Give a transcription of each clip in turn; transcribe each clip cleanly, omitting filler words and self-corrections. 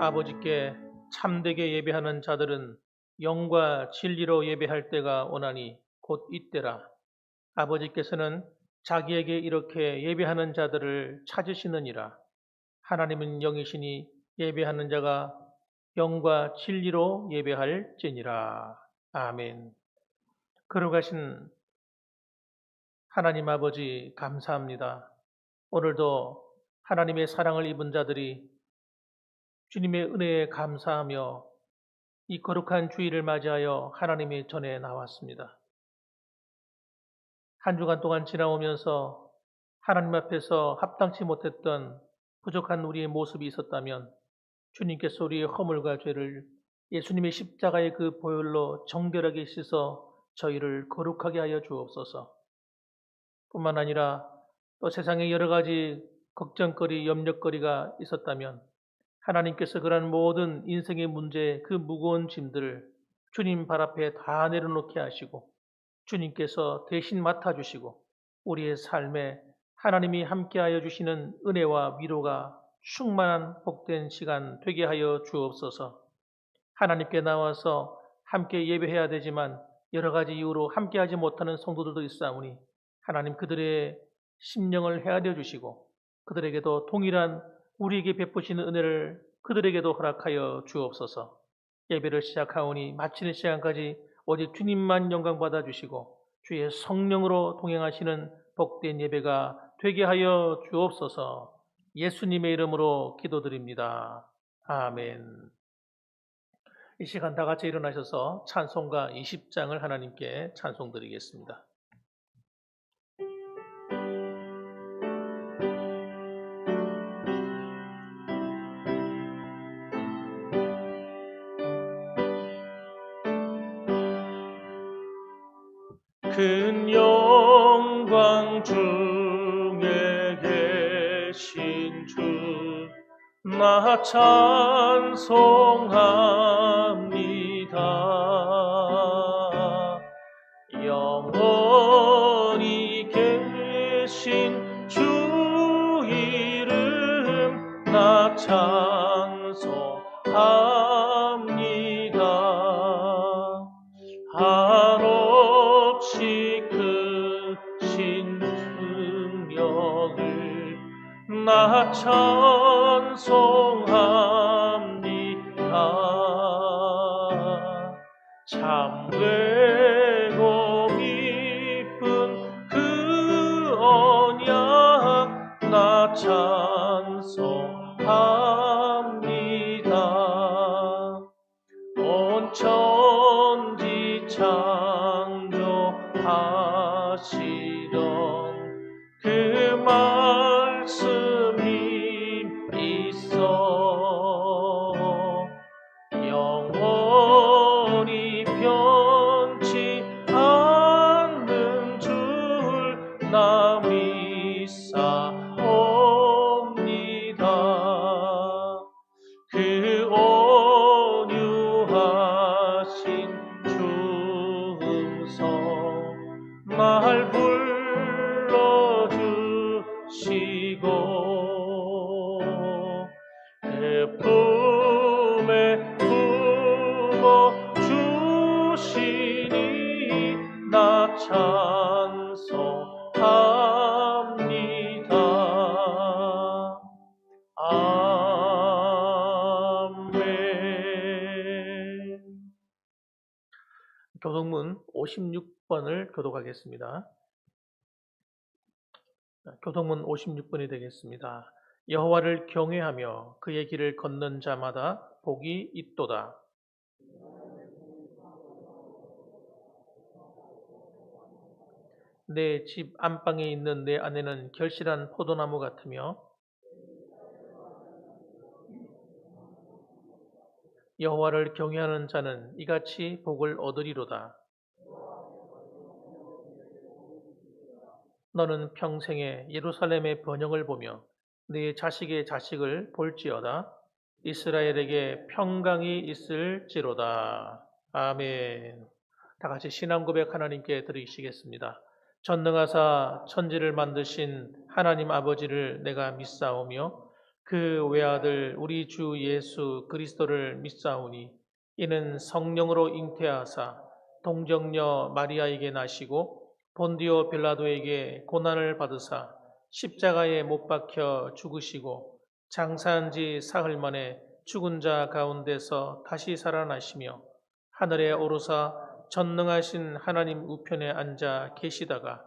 아버지께 참되게 예배하는 자들은 영과 진리로 예배할 때가 오나니 곧 이때라. 아버지께서는 자기에게 이렇게 예배하는 자들을 찾으시느니라. 하나님은 영이시니 예배하는 자가 영과 진리로 예배할지니라. 아멘. 거룩하신 하나님 아버지 감사합니다. 오늘도 하나님의 사랑을 입은 자들이 주님의 은혜에 감사하며 이 거룩한 주일을 맞이하여 하나님의 전에 나왔습니다. 한 주간 동안 지나오면서 하나님 앞에서 합당치 못했던 부족한 우리의 모습이 있었다면 주님께서 우리의 허물과 죄를 예수님의 십자가의 그 보혈로 정결하게 씻어 저희를 거룩하게 하여 주옵소서. 뿐만 아니라 또 세상에 여러 가지 걱정거리, 염려거리가 있었다면 하나님께서 그런 모든 인생의 문제, 그 무거운 짐들을 주님 발 앞에 다 내려놓게 하시고 주님께서 대신 맡아주시고 우리의 삶에 하나님이 함께하여 주시는 은혜와 위로가 충만한 복된 시간 되게 하여 주옵소서. 하나님께 나와서 함께 예배해야 되지만 여러 가지 이유로 함께하지 못하는 성도들도 있사오니 하나님 그들의 심령을 헤아려 주시고 그들에게도 동일한 우리에게 베푸시는 은혜를 그들에게도 허락하여 주옵소서. 예배를 시작하오니 마치는 시간까지 오직 주님만 영광 받아 주시고 주의 성령으로 동행하시는 복된 예배가 되게 하여 주옵소서. 예수님의 이름으로 기도드립니다. 아멘. 이 시간 다 같이 일어나셔서 찬송가 20장을 하나님께 찬송드리겠습니다. 큰 영광 중에 계신 주 나 찬송합니다. 영원히 계신 주 이름 나 찬송합니다. 한없이 크신 능력을 나 찬송합니다. 참되고 깊은 그 언약 나 찬송합니다. 온 천지 창조하시던 그 말씀이 있어 영원히 변치 않는 줄 나 믿사옵니다. 그 온유하신 주 음성 날 불러주시고 그 품에 품어주시니 나 찬송합니다. 아멘. 교독문 56번을 교독하겠습니다. 교독문 56번이 되겠습니다. 여호와를 경외하며 그의 길을 걷는 자마다 복이 있도다. 내 집 안방에 있는 내 아내는 결실한 포도나무 같으며 여호와를 경외하는 자는 이같이 복을 얻으리로다. 너는 평생에 예루살렘의 번영을 보며 네 자식의 자식을 볼지어다. 이스라엘에게 평강이 있을지로다. 아멘. 다 같이 신앙 고백 하나님께 드리시겠습니다. 전능하사 천지를 만드신 하나님 아버지를 내가 믿사오며 그 외아들 우리 주 예수 그리스도를 믿사오니 이는 성령으로 잉태하사 동정녀 마리아에게 나시고 본디오 빌라도에게 고난을 받으사 십자가에 못 박혀 죽으시고 장사한 지 사흘 만에 죽은 자 가운데서 다시 살아나시며 하늘에 오르사 전능하신 하나님 우편에 앉아 계시다가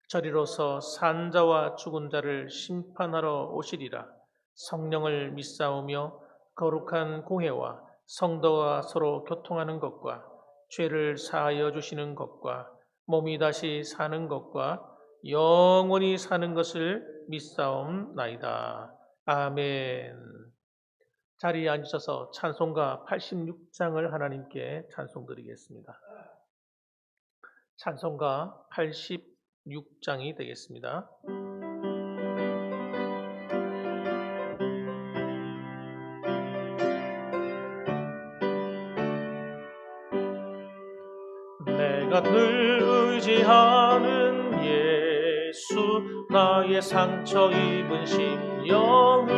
저리로서 산 자와 죽은 자를 심판하러 오시리라. 성령을 믿사오며 거룩한 공회와 성도와 서로 교통하는 것과 죄를 사하여 주시는 것과 몸이 다시 사는 것과 영원히 사는 것을 믿사옵나이다. 아멘. 자리에 앉으셔서 찬송가 86장을 하나님께 찬송드리겠습니다. 찬송가 86장이 되겠습니다. 내가 늘 의지하는 예수, 나의 상처 입은 심령을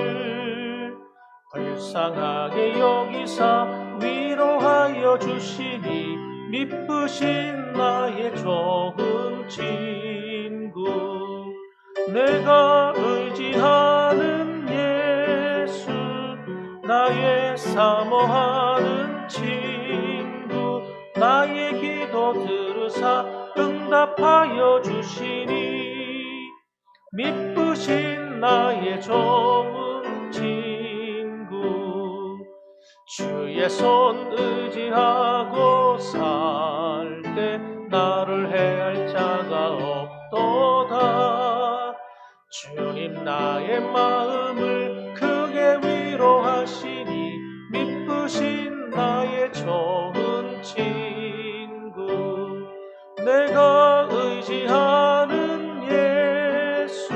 불쌍하게 여기사 위로하여 주시니 미쁘신 나의 좋은 친구. 내가 의지하는 예수, 나의 사모하는 친구. 나의 기도 들으사 응답하여 주시니 미쁘신 나의 좋은 친구. 주의 손 의지하고 살 때 나를 해할 자가 없도다. 주님 나의 마음을 크게 위로하시니 미쁘신 나의 좋은 친구. 내가 의지하는 예수,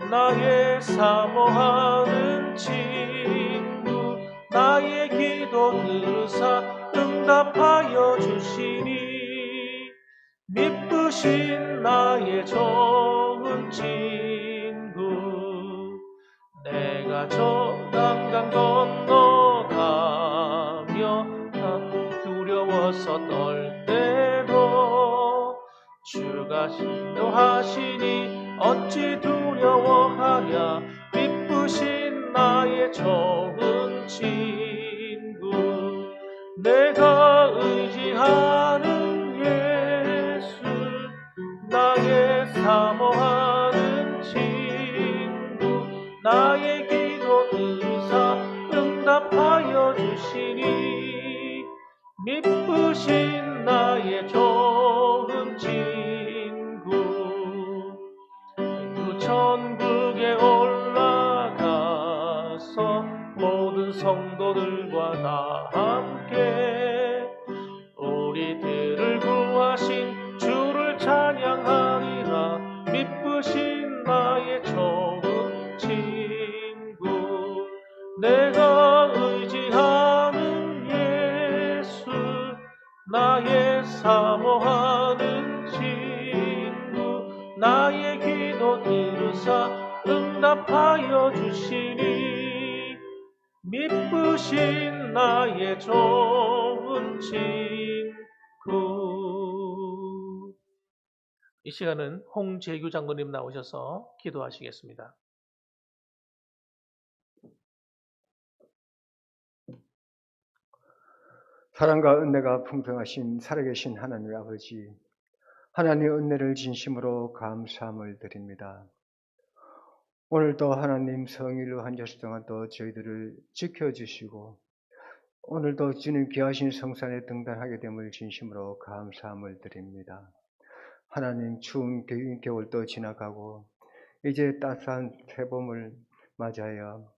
나의 사모하는 친구. 나의 기도 들으사 응답하여 주시니 미쁘신 나의 좋은 친구. 내가 저 강강 건너가며 두려워서 떨 때도 주가 인도하시니 어찌 두려워하랴. 미쁘신 나의 좋은 친구. 내가 의지하는 예수, 나의 사모하는 친구. 나의 기도 들으사 응답하여 주시니 미쁘신 나의 좋은 친구. 천국에 올라가서 모든 성도들과 다 함께 우리들을 구하신 주를 찬양하리라. 미쁘신 나의 좋은 친구. 내가 의지하는 예수, 나의 사모하는 친구. 나의 기도 들으사 응답하여 주시니 미쁘신 나의 좋은 친구. 이 시간은 홍재규 장로님 나오셔서 기도하시겠습니다. 사랑과 은혜가 풍성하신 살아계신 하나님 아버지, 하나님의 은혜를 진심으로 감사함을 드립니다. 오늘도 하나님 성일로 한 주일 동안 또 저희들을 지켜주시고 오늘도 주님 귀하신 성산에 등단하게 됨을 진심으로 감사함을 드립니다. 하나님, 추운 겨울도 지나가고 이제 따스한 새봄을 맞아요.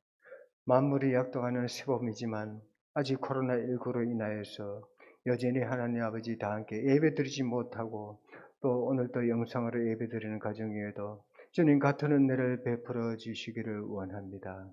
만물이 약동하는 새봄이지만 아직 코로나19로 인하여서 여전히 하나님 아버지 다 함께 예배드리지 못하고 또 오늘도 영상으로 예배드리는 가정에도 주님 같은 은혜를 베풀어 주시기를 원합니다.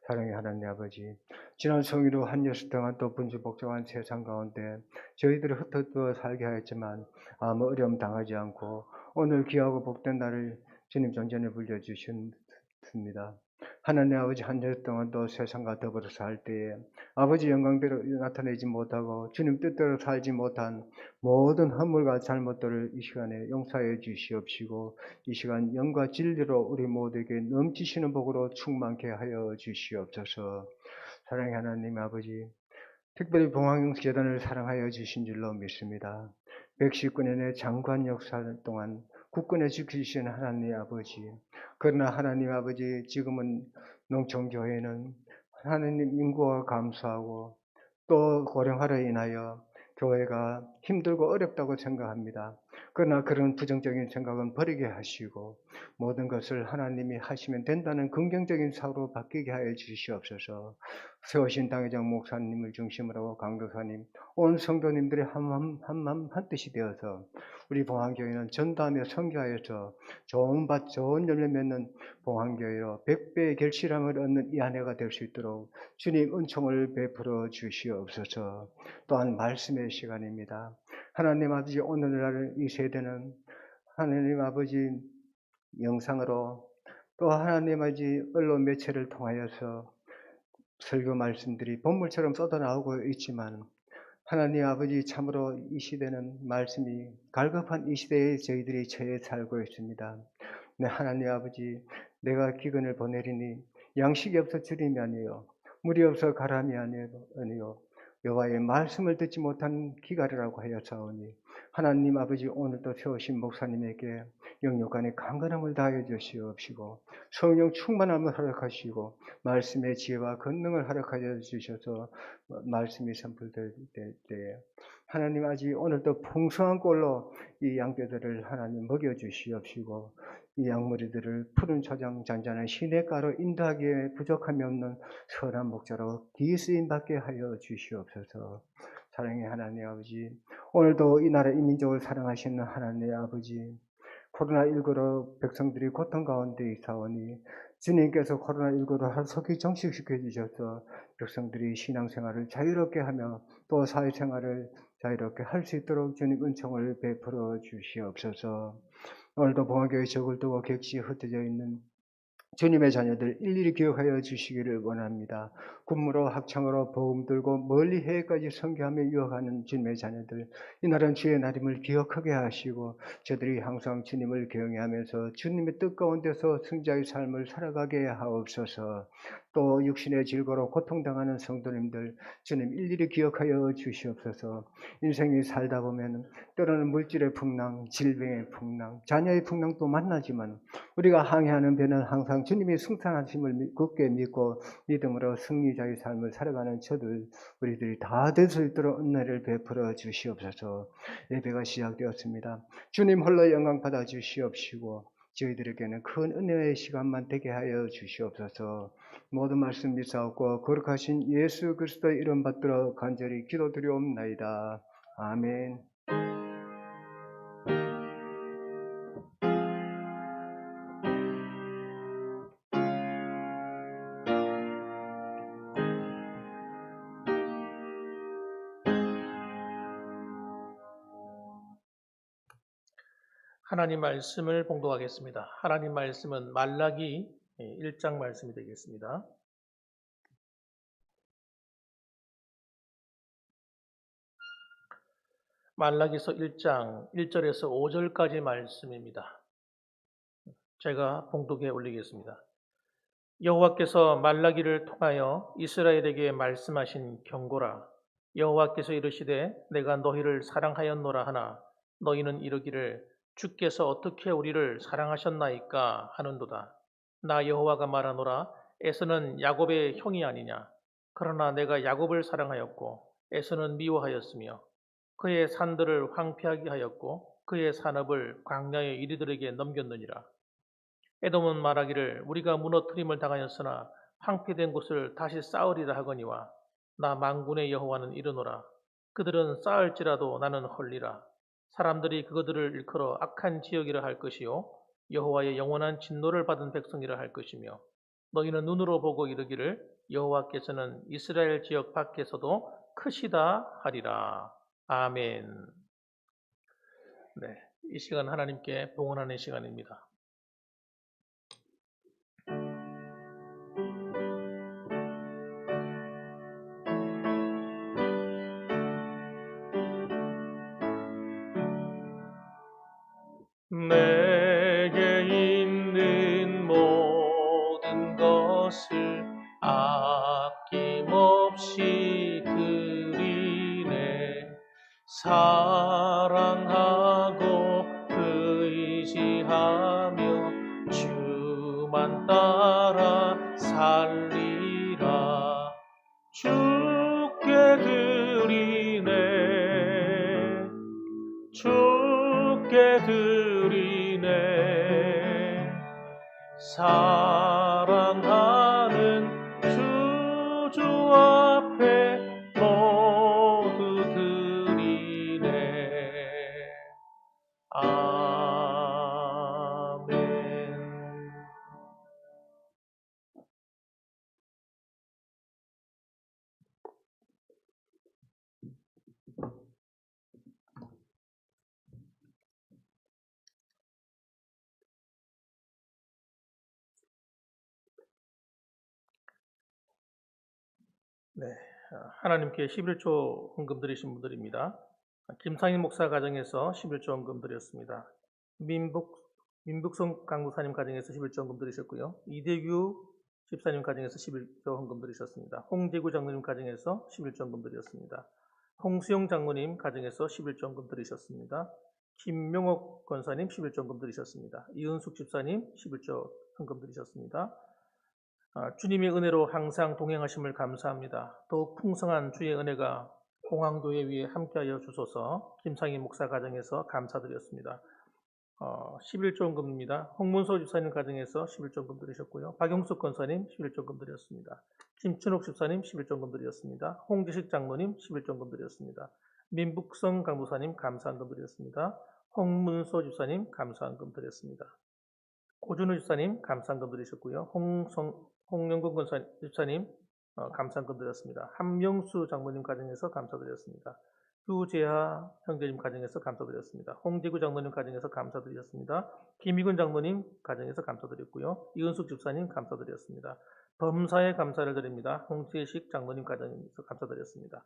사랑의 하나님 아버지, 지난 성일로 한 여섯 동안 또 분주복잡한 세상 가운데 저희들을 흩어져 살게 하였지만 아무 어려움 당하지 않고 오늘 귀하고 복된 날을 주님 존전에 불려주셨습니다. 하나님 아버지 한 주 동안 또 세상과 더불어 살 때에 아버지 영광대로 나타내지 못하고 주님 뜻대로 살지 못한 모든 허물과 잘못들을 이 시간에 용서해 주시옵시고 이 시간 영과 진리로 우리 모두에게 넘치시는 복으로 충만케 하여 주시옵소서. 사랑의 하나님 아버지, 특별히 봉황재단을 사랑하여 주신 줄로 믿습니다. 119년의 장관 역사 동안 국군에 지키신 하나님 아버지, 그러나 하나님 아버지 지금은 농촌교회는 하나님 인구가 감소하고 또 고령화로 인하여 교회가 힘들고 어렵다고 생각합니다. 그러나 그런 부정적인 생각은 버리게 하시고 모든 것을 하나님이 하시면 된다는 긍정적인 사고로 바뀌게 하여 주시옵소서. 세우신 당회장 목사님을 중심으로 강도사님, 온 성도님들의 한뜻이 되어서 우리 봉황교회는 전도하며 선교하여서 좋은 열매 맺는 봉황교회로 100배의 결실함을 얻는 이 한 해가 될 수 있도록 주님 은총을 베풀어 주시옵소서. 또한 말씀의 시간입니다. 하나님 아버지, 오늘날 이 세대는 하나님 아버지 영상으로 또 하나님 아버지 언론 매체를 통하여서 설교 말씀들이 본물처럼 쏟아나오고 있지만 하나님 아버지 참으로 이 시대는 말씀이 갈급한 이 시대에 저희들이 처해 살고 있습니다. 네, 하나님 아버지, 내가 기근을 보내리니 양식이 없어 주림이 아니요 물이 없어 가람이 아니요 여호와의 말씀을 듣지 못한 기갈이라고 하여사오니 하나님 아버지, 오늘도 세우신 목사님에게 영육간에 강건함을 다하여 주시옵시고 성령 충만함을 허락하시고 말씀의 지혜와 권능을 허락하여 주셔서 말씀이 선포될 때에 하나님 아버지, 오늘도 풍성한 꼴로 이 양떼들을 하나님 먹여 주시옵시고 이 양무리들을 푸른 초장 잔잔한 시냇가로 인도하기에 부족함이 없는 선한 목자로 기쓰임 받게 하여 주시옵소서. 사랑의 하나님 아버지, 오늘도 이 나라 이 민족을 사랑하시는 하나님 아버지, 코로나19로 백성들이 고통 가운데 있사오니 주님께서 코로나19로 하루속히 정식시켜 주셔서 백성들이 신앙생활을 자유롭게 하며 또 사회생활을 자유롭게 할 수 있도록 주님 은총을 베풀어 주시옵소서. 오늘도 봉화교회 적을 두고 객지에 흩어져 있는 주님의 자녀들 일일이 기억하여 주시기를 원합니다. 군무로 학창으로 복음 들고 멀리 해외까지 선교하며 유학하는 주님의 자녀들, 이 날은 주의 날임을 기억하게 하시고 저들이 항상 주님을 경외하면서 주님의 뜻 가운데서 승자의 삶을 살아가게 하옵소서. 또 육신의 질고로 고통당하는 성도님들 주님 일일이 기억하여 주시옵소서. 인생이 살다 보면 때로는 물질의 풍랑, 질병의 풍랑, 자녀의 풍랑도 만나지만 우리가 항해하는 배는 항상 주님이 승천하심을 굳게 믿고 믿음으로 승리자의 삶을 살아가는 우리들이 다 될 수 있도록 은혜를 베풀어 주시옵소서. 예배가 시작되었습니다. 주님 홀로 영광 받아 주시옵시고 저희들에게는 큰 은혜의 시간만 되게 하여 주시옵소서. 모든 말씀 믿사옵고 거룩하신 예수 그리스도의 이름 받들어 간절히 기도드리옵나이다. 아멘. 하나님 말씀을 봉독하겠습니다. 하나님 말씀은 말라기 1장 말씀이 되겠습니다. 말라기서 1장 1절에서 5절까지 말씀입니다. 제가 봉독에 올리겠습니다. 여호와께서 말라기를 통하여 이스라엘에게 말씀하신 경고라. 여호와께서 이르시되 내가 너희를 사랑하였노라 하나 너희는 이르기를 주께서 어떻게 우리를 사랑하셨나이까 하는도다. 나 여호와가 말하노라. 에서는 야곱의 형이 아니냐. 그러나 내가 야곱을 사랑하였고 에서는 미워하였으며 그의 산들을 황폐하게 하였고 그의 산업을 광야의 이리들에게 넘겼느니라. 에돔은 말하기를 우리가 무너뜨림을 당하였으나 황폐된 곳을 다시 쌓으리라 하거니와 나 만군의 여호와는 이르노라. 그들은 쌓을지라도 나는 헐리라. 사람들이 그들을 일컬어 악한 지역이라 할 것이요 여호와의 영원한 진노를 받은 백성이라 할 것이며 너희는 눈으로 보고 이르기를 여호와께서는 이스라엘 지역 밖에서도 크시다 하리라. 아멘. 네, 이 시간 하나님께 봉헌하는 시간입니다. 내게 있는 모든 것을 아낌없이 드리네. 사랑하고 의지하며 주만 따라 살리라. 주께 드리네. 주께 드리네. 사랑하는 주 앞에 모두 드리네. 아멘. 네, 하나님께 11조 헌금 드리신 분들입니다. 김상인 목사 가정에서 11조 헌금 드렸습니다. 민북성 강구사님 가정에서 11조 헌금 드리셨고요. 이대규 집사님 가정에서 11조 헌금 드리셨습니다. 홍재구 장로님 가정에서 11조 헌금 드렸습니다. 홍수영 장로님 가정에서 11조 헌금 드리셨습니다. 김명옥 권사님 11조 헌금 드리셨습니다. 이은숙 집사님 11조 헌금 드리셨습니다. 주님의 은혜로 항상 동행하심을 감사합니다. 더욱 풍성한 주의 은혜가 공항교회 위에 함께하여 주소서. 김상희 목사 가정에서 감사드렸습니다. 11조 헌금입니다. 홍문소 집사님 가정에서 11조 헌금 드리셨고요. 박용숙 권사님 11조 헌금 드렸습니다. 김춘옥 집사님 11조 헌금 드렸습니다. 홍지식 장로님 11조 헌금 드렸습니다. 민북성 강도사님 감사 헌금 드렸습니다. 홍문소 집사님 감사 헌금 드렸습니다. 고준우 집사님 감사 헌금 드리셨고요. 홍영근 집사님 감사 헌금 드렸습니다. 한명수 장모님 가정에서 감사드렸습니다. 유재하 형제님 가정에서 감사드렸습니다. 홍재구 장모님 가정에서 감사드렸습니다. 김희근 장모님 가정에서 감사드렸고요. 이은숙 집사님 감사드렸습니다. 범사에 감사를 드립니다. 홍재식 장모님 가정에서 감사드렸습니다.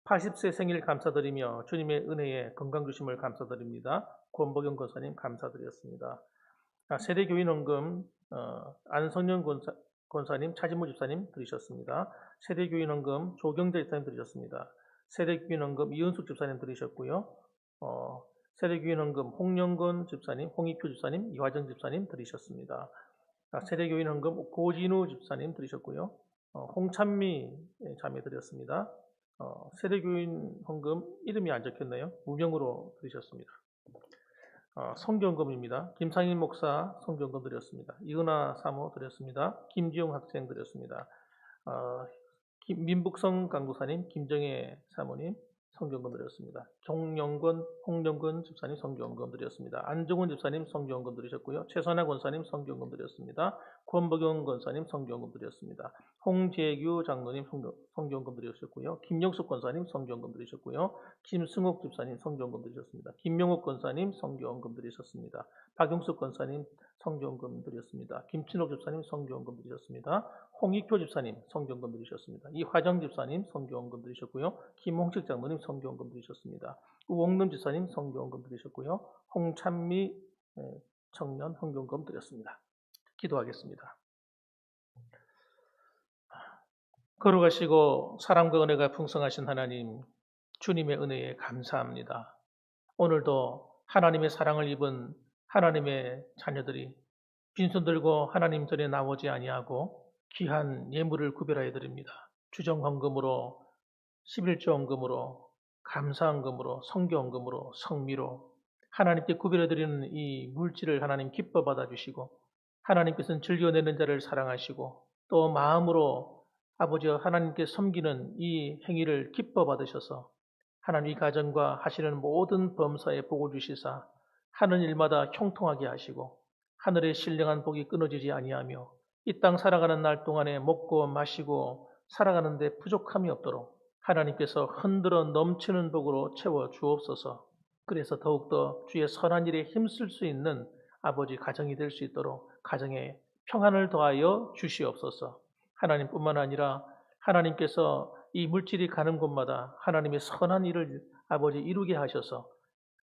80세 생일 감사드리며 주님의 은혜에 건강 주심을 감사드립니다. 권복영 권사님 감사드렸습니다. 세대교인 헌금 안성년 권사님, 차진무 집사님 드리셨습니다. 세대교인 헌금 조경재 집사님 드리셨습니다. 세대교인 헌금 이은숙 집사님 드리셨고요. 세대교인 헌금 홍영건 집사님, 홍익표 집사님, 이화정 집사님 드리셨습니다. 세대교인 헌금 고진우 집사님 드리셨고요. 홍찬미 자매 드렸습니다. 세대교인 헌금 이름이 안 적혔네요. 무명으로 드리셨습니다. 성경금입니다. 김상인 목사 성경금 드렸습니다. 이은하 사모 드렸습니다. 김지용 학생 드렸습니다. 민북성 강도사님, 김정혜 사모님 성경금 드렸습니다. 홍영건 집사님 성경금 드렸습니다. 안정훈 집사님 성경금 드리셨고요. 최선아 권사님 성경금 드렸습니다. 권복영 권사님 성경금 드렸습니다. 홍재규 장로님 성경금 드리셨고요. 김영숙 권사님 성경금 드리셨고요. 김승옥 집사님 성경금 드리셨습니다. 김명옥 권사님 성경금 드리셨습니다. 박용숙 권사님 성경금 드렸습니다. 김친옥 집사님 성경금 드리셨습니다. 홍익표 집사님 성경금 드리셨습니다. 이화정 집사님 성경금 드리셨고요. 김홍식 장로님 성경금 드리셨습니다. 우옥름 집사님 성경금 드리셨고요. 홍찬미 청년 헌금금 드렸습니다. 기도하겠습니다. 걸어가시고 사랑과 은혜가 풍성하신 하나님, 주님의 은혜에 감사합니다. 오늘도 하나님의 사랑을 입은 하나님의 자녀들이 빈손 들고 하나님 전에 나오지 아니하고 귀한 예물을 구별하여 드립니다. 주정헌금으로, 11조 헌금으로, 감사헌금으로, 성교헌금으로, 성미로 하나님께 구별해 드리는 이 물질을 하나님 기뻐 받아주시고, 하나님께서는 즐겨내는 자를 사랑하시고 또 마음으로 아버지와 하나님께 섬기는 이 행위를 기뻐 받으셔서 하나님 이 가정과 하시는 모든 범사에 복을 주시사 하는 일마다 형통하게 하시고 하늘의 신령한 복이 끊어지지 아니하며 이 땅 살아가는 날 동안에 먹고 마시고 살아가는 데 부족함이 없도록 하나님께서 흔들어 넘치는 복으로 채워 주옵소서. 그래서 더욱더 주의 선한 일에 힘쓸 수 있는 아버지 가정이 될 수 있도록 가정에 평안을 더하여 주시옵소서. 하나님뿐만 아니라 하나님께서 이 물질이 가는 곳마다 하나님의 선한 일을 아버지 이루게 하셔서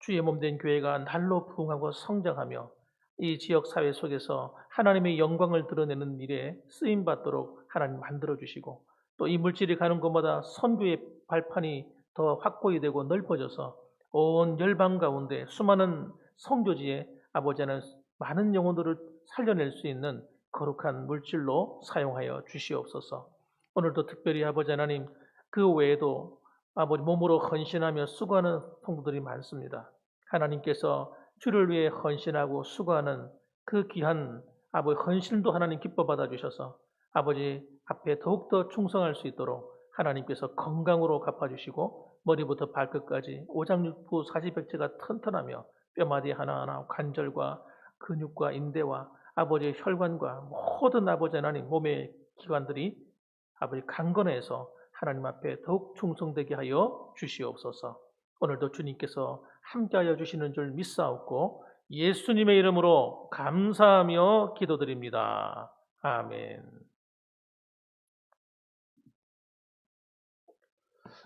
주의 몸된 교회가 날로 부흥하고 성장하며 이 지역 사회 속에서 하나님의 영광을 드러내는 일에 쓰임 받도록 하나님 만들어 주시고, 또 이 물질이 가는 곳마다 선교의 발판이 더 확보이 되고 넓어져서 온 열방 가운데 수많은 성교지에 아버지 하나님 많은 영혼들을 살려낼 수 있는 거룩한 물질로 사용하여 주시옵소서. 오늘도 특별히 아버지 하나님, 그 외에도 아버지 몸으로 헌신하며 수고하는 성도들이 많습니다. 하나님께서 주를 위해 헌신하고 수고하는 그 귀한 아버지 헌신도 하나님 기뻐 받아 주셔서 아버지 앞에 더욱더 충성할 수 있도록 하나님께서 건강으로 갚아주시고, 머리부터 발끝까지 오장육부 사지백체가 튼튼하며 뼈마디 하나하나 관절과 근육과 인대와 아버지의 혈관과 모든 아버지 하나님 몸의 기관들이 아버지 강건해서 하나님 앞에 더욱 충성되게 하여 주시옵소서. 오늘도 주님께서 함께하여 주시는 줄 믿사옵고 예수님의 이름으로 감사하며 기도드립니다. 아멘.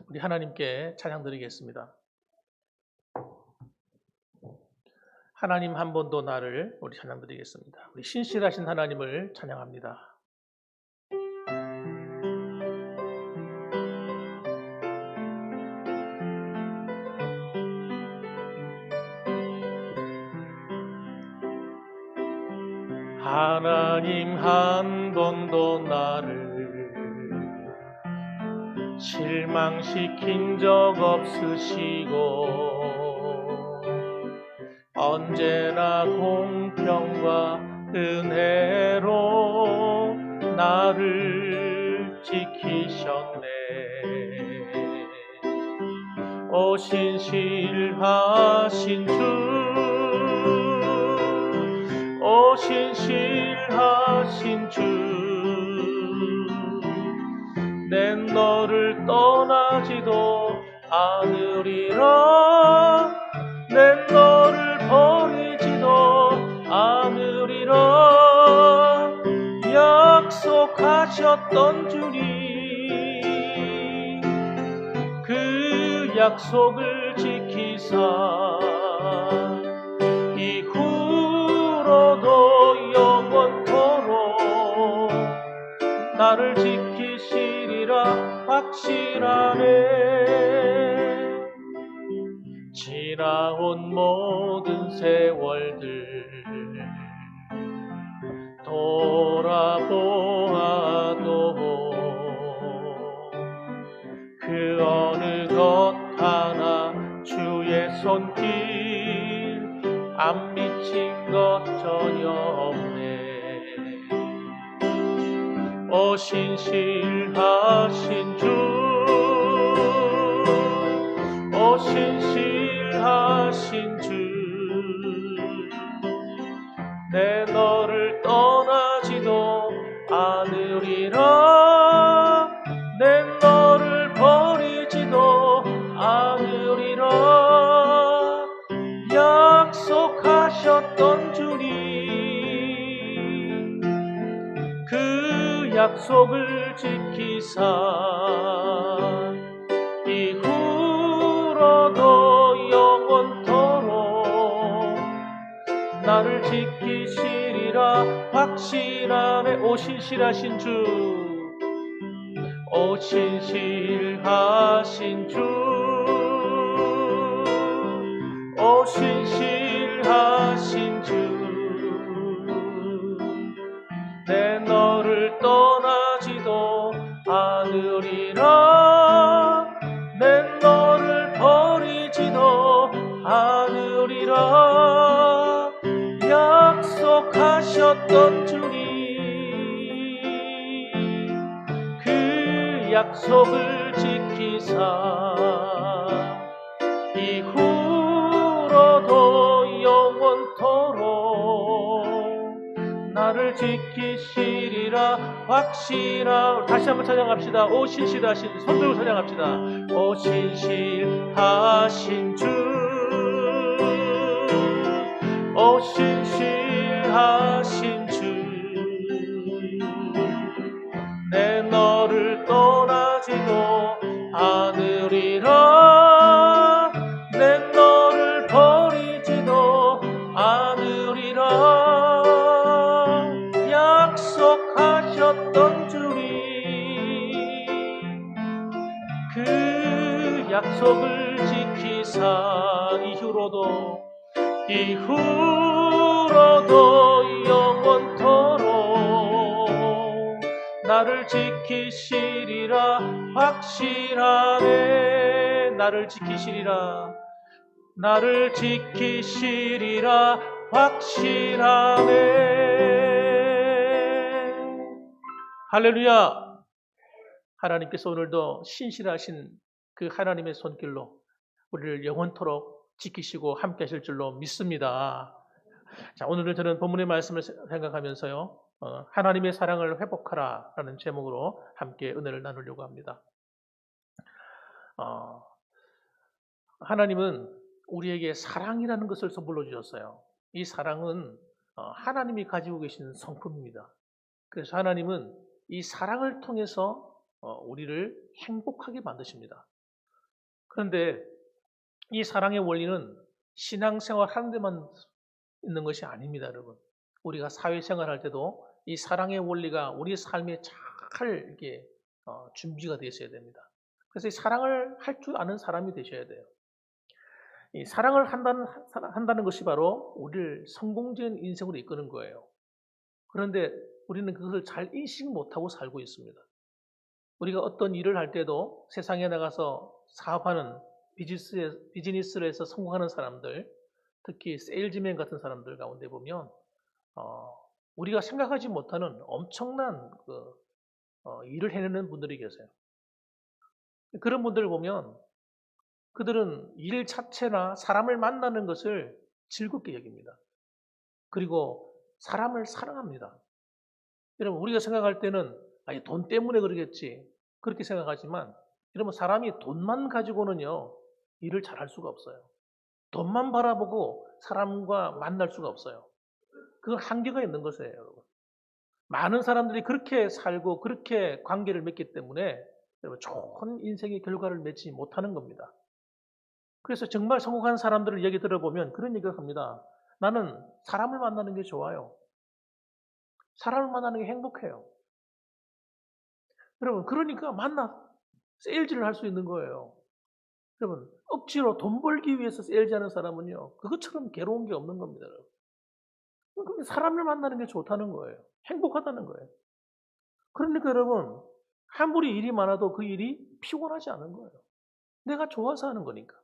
우리 하나님께 찬양 드리겠습니다. 하나님 한 번도 나를, 우리 찬양 드리겠습니다. 우리 신실하신 하나님을 찬양합니다. 하나님 한 번도 나를 실망시킨 적 없으시고 언제나 공평과 은혜로 나를 지키셨네. 오 신실하신 주, 오 신실하신 주, 내 너를 떠나지도 않으리라, 내 너를 버리지도 않으리라. 약속하셨던 주님, 그 약속을 지키사 이후로도 영원토록 나를 지키시리라 확실하네. 지나온 모든 세월들 돌아보아도 그 어느 것 하나 주의 손길 안 미친 것 전혀 없네. 오 신실하신 주, 오 신실하신 주, 내 너를 떠나지도 않으리라, 내 너를 버리지도 않으리라. 약속하셨던 주님, 그 약속을 지키사 이후로도 영원토록 나를 지키시리라 확신하네. 오 신실하신 주, 오 신실하신 주, 오 신실하신 주, 내 너를 떠나지도 않으리라, 내 너를 버리지도 않으리라. 약속하셨던 주님, 그 약속을 지키사 이후로도 영원토록 나를 지키시리라 확신하. 다시 한번 찬양합시다. 오 신실하신, 손 들고 찬양합시다. 오 신실하신 주, 오 신실하신 주, 내 너를 떠나지도 않으리라, 내 너를 주리라 약속하셨던 주님, 그 약속을 지키사 이후로도 영원토록 나를 지키시리라 확실하네. 나를 지키시리라, 나를 지키시리라 확실하네. 할렐루야. 하나님께서 오늘도 신실하신 그 하나님의 손길로 우리를 영원토록 지키시고 함께 하실 줄로 믿습니다. 자, 오늘은 저는 본문의 말씀을 생각하면서요, 하나님의 사랑을 회복하라 라는 제목으로 함께 은혜를 나누려고 합니다. 하나님은 우리에게 사랑이라는 것을 선물로 주셨어요. 이 사랑은 하나님이 가지고 계신 성품입니다. 그래서 하나님은 이 사랑을 통해서 우리를 행복하게 만드십니다. 그런데 이 사랑의 원리는 신앙생활 하는 데만 있는 것이 아닙니다, 여러분. 우리가 사회생활 할 때도 이 사랑의 원리가 우리 삶에 잘 이렇게 준비가 되어 있어야 됩니다. 그래서 이 사랑을 할 줄 아는 사람이 되셔야 돼요. 이 사랑을 한다는 것이 바로 우리를 성공적인 인생으로 이끄는 거예요. 그런데 우리는 그것을 잘 인식 못하고 살고 있습니다. 우리가 어떤 일을 할 때도 세상에 나가서 사업하는 비즈니스를 해서 성공하는 사람들, 특히 세일즈맨 같은 사람들 가운데 보면 우리가 생각하지 못하는 엄청난 일을 해내는 분들이 계세요. 그런 분들을 보면 그들은 일 자체나 사람을 만나는 것을 즐겁게 여깁니다. 그리고 사람을 사랑합니다. 여러분, 우리가 생각할 때는 아니, 돈 때문에 그러겠지 그렇게 생각하지만, 여러분, 사람이 돈만 가지고는요 일을 잘할 수가 없어요. 돈만 바라보고 사람과 만날 수가 없어요. 그건 한계가 있는 것이에요, 여러분. 많은 사람들이 그렇게 살고 그렇게 관계를 맺기 때문에 여러분, 좋은 인생의 결과를 맺지 못하는 겁니다. 그래서 정말 성공한 사람들을 얘기 들어보면 그런 얘기를 합니다. 나는 사람을 만나는 게 좋아요. 사람을 만나는 게 행복해요. 여러분, 그러니까 세일즈를 할 수 있는 거예요. 여러분, 억지로 돈 벌기 위해서 세일즈 하는 사람은요, 그것처럼 괴로운 게 없는 겁니다. 그럼 사람을 만나는 게 좋다는 거예요. 행복하다는 거예요. 그러니까 여러분, 아무리 일이 많아도 그 일이 피곤하지 않은 거예요. 내가 좋아서 하는 거니까.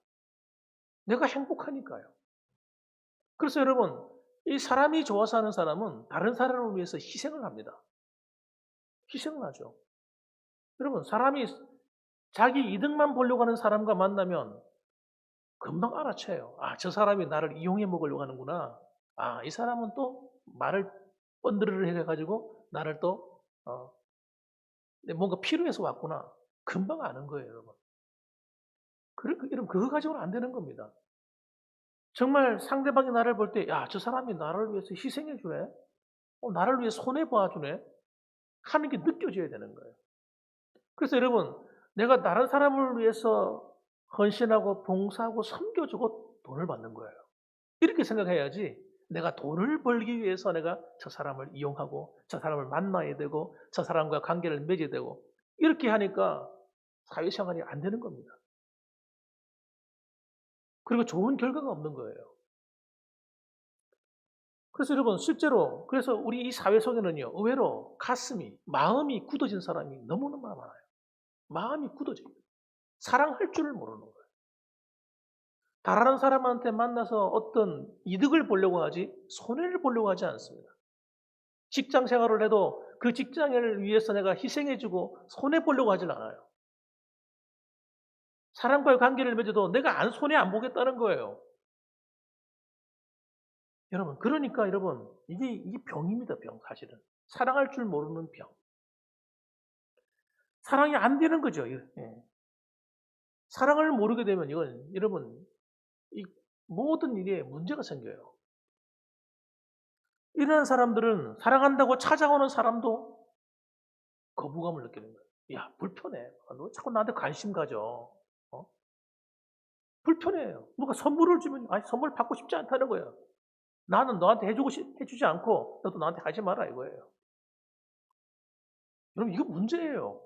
내가 행복하니까요. 그래서 여러분, 이 사람이 좋아서 하는 사람은 다른 사람을 위해서 희생을 합니다. 희생을 하죠. 여러분, 사람이 자기 이득만 보려고 하는 사람과 만나면 금방 알아채요. 아, 저 사람이 나를 이용해 먹으려고 하는구나. 아, 이 사람은 또 말을 번드르르 해가지고 나를 또 뭔가 필요해서 왔구나. 금방 아는 거예요, 여러분. 여러분, 그거 가지고는 안 되는 겁니다. 정말 상대방이 나를 볼 때, 야, 저 사람이 나를 위해서 희생해 주네? 나를 위해 손해봐 주네? 하는 게 느껴져야 되는 거예요. 그래서 여러분, 내가 다른 사람을 위해서 헌신하고 봉사하고 섬겨주고 돈을 받는 거예요. 이렇게 생각해야지, 내가 돈을 벌기 위해서 내가 저 사람을 이용하고 저 사람을 만나야 되고 저 사람과 관계를 맺어야 되고 이렇게 하니까 사회생활이 안 되는 겁니다. 그리고 좋은 결과가 없는 거예요. 그래서 여러분, 실제로 그래서 우리 이 사회 속에는요, 의외로 마음이 굳어진 사람이 너무너무 많아요. 마음이 굳어집니다. 사랑할 줄을 모르는 거예요. 다른 사람한테 만나서 어떤 이득을 보려고 하지 손해를 보려고 하지 않습니다. 직장 생활을 해도 그 직장을 위해서 내가 희생해주고 손해 보려고 하질 않아요. 사람과의 관계를 맺어도 내가 손해 안 보겠다는 거예요. 여러분, 그러니까 여러분, 이게 병입니다, 병, 사실은. 사랑할 줄 모르는 병. 사랑이 안 되는 거죠. 예. 사랑을 모르게 되면 이건, 여러분, 이 모든 일에 문제가 생겨요. 이런 사람들은 사랑한다고 찾아오는 사람도 거부감을 느끼는 거예요. 야, 불편해. 너 자꾸 나한테 관심 가져. 불편해요. 누가 선물을 주면, 선물 받고 싶지 않다는 거예요. 나는 너한테 해주지 않고 너도 나한테 하지 마라 이거예요. 여러분 이거 문제예요.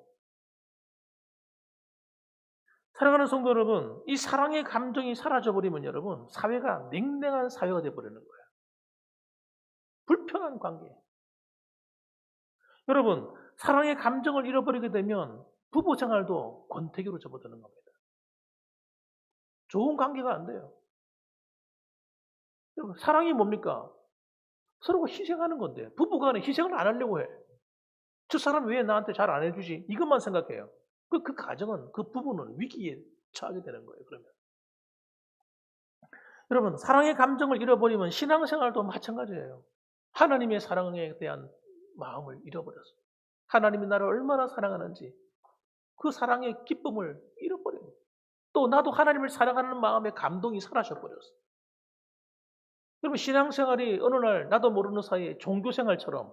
사랑하는 성도 여러분, 이 사랑의 감정이 사라져버리면 여러분 사회가 냉랭한 사회가 되어버리는 거예요. 불편한 관계. 여러분 사랑의 감정을 잃어버리게 되면 부부 생활도 권태기로 접어드는 겁니다. 좋은 관계가 안 돼요. 여러분 사랑이 뭡니까? 서로가 희생하는 건데 부부간에 희생을 안 하려고 해. 저 사람 왜 나한테 잘 안 해주지? 이것만 생각해요. 그 가정은, 그 부부는 위기에 처하게 되는 거예요. 그러면 여러분 사랑의 감정을 잃어버리면 신앙생활도 마찬가지예요. 하나님의 사랑에 대한 마음을 잃어버렸어요. 하나님이 나를 얼마나 사랑하는지 그 사랑의 기쁨을 잃어버려요. 또 나도 하나님을 사랑하는 마음의 감동이 사라져버렸어요. 여러분 신앙생활이 어느 날 나도 모르는 사이에 종교생활처럼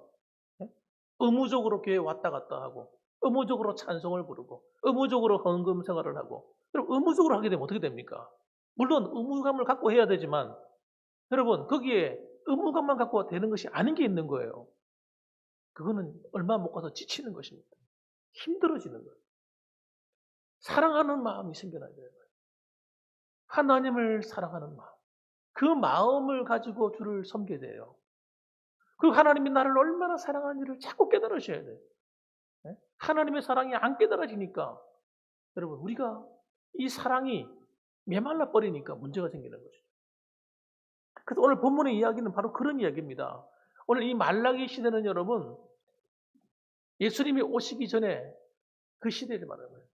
의무적으로 교회에 왔다 갔다 하고 의무적으로 찬송을 부르고 의무적으로 헌금 생활을 하고 여러분 의무적으로 하게 되면 어떻게 됩니까? 물론 의무감을 갖고 해야 되지만 여러분 거기에 의무감만 갖고 되는 것이 아닌 게 있는 거예요. 그거는 얼마 못 가서 지치는 것입니다. 힘들어지는 거예요. 사랑하는 마음이 생겨나야 돼요. 하나님을 사랑하는 마음. 그 마음을 가지고 주를 섬기게 돼요. 그리고 하나님이 나를 얼마나 사랑하는지를 자꾸 깨달으셔야 돼요. 하나님의 사랑이 안 깨달아지니까 여러분 우리가 이 사랑이 메말라 버리니까 문제가 생기는 거죠. 그래서 오늘 본문의 이야기는 바로 그런 이야기입니다. 오늘 이 말라기 시대는 여러분 예수님이 오시기 전에 그 시대를 말하는 거예요.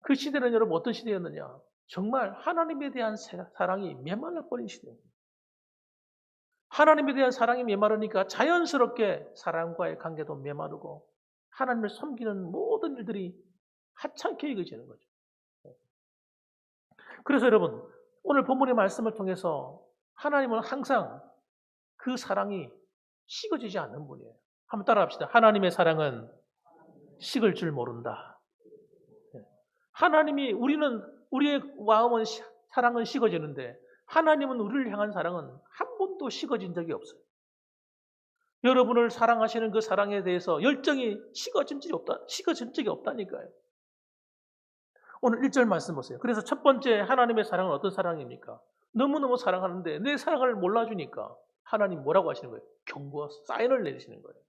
그 시대는 여러분 어떤 시대였느냐? 정말 하나님에 대한 사랑이 메말라 버린 시대입니다. 하나님에 대한 사랑이 메마르니까 자연스럽게 사람과의 관계도 메마르고 하나님을 섬기는 모든 일들이 하찮게 여겨지는 거죠. 그래서 여러분 오늘 본문의 말씀을 통해서 하나님은 항상 그 사랑이 식어지지 않는 분이에요. 한번 따라합시다. 하나님의 사랑은 식을 줄 모른다. 하나님이 우리의 마음은 사랑은 식어지는데 하나님은 우리를 향한 사랑은 한 번도 식어진 적이 없어요. 여러분을 사랑하시는 그 사랑에 대해서 열정이 식어진 적이 없다니까요. 오늘 1절 말씀 보세요. 그래서 첫 번째 하나님의 사랑은 어떤 사랑입니까? 너무너무 사랑하는데 내 사랑을 몰라주니까 하나님 뭐라고 하시는 거예요? 경고와 사인을 내리시는 거예요.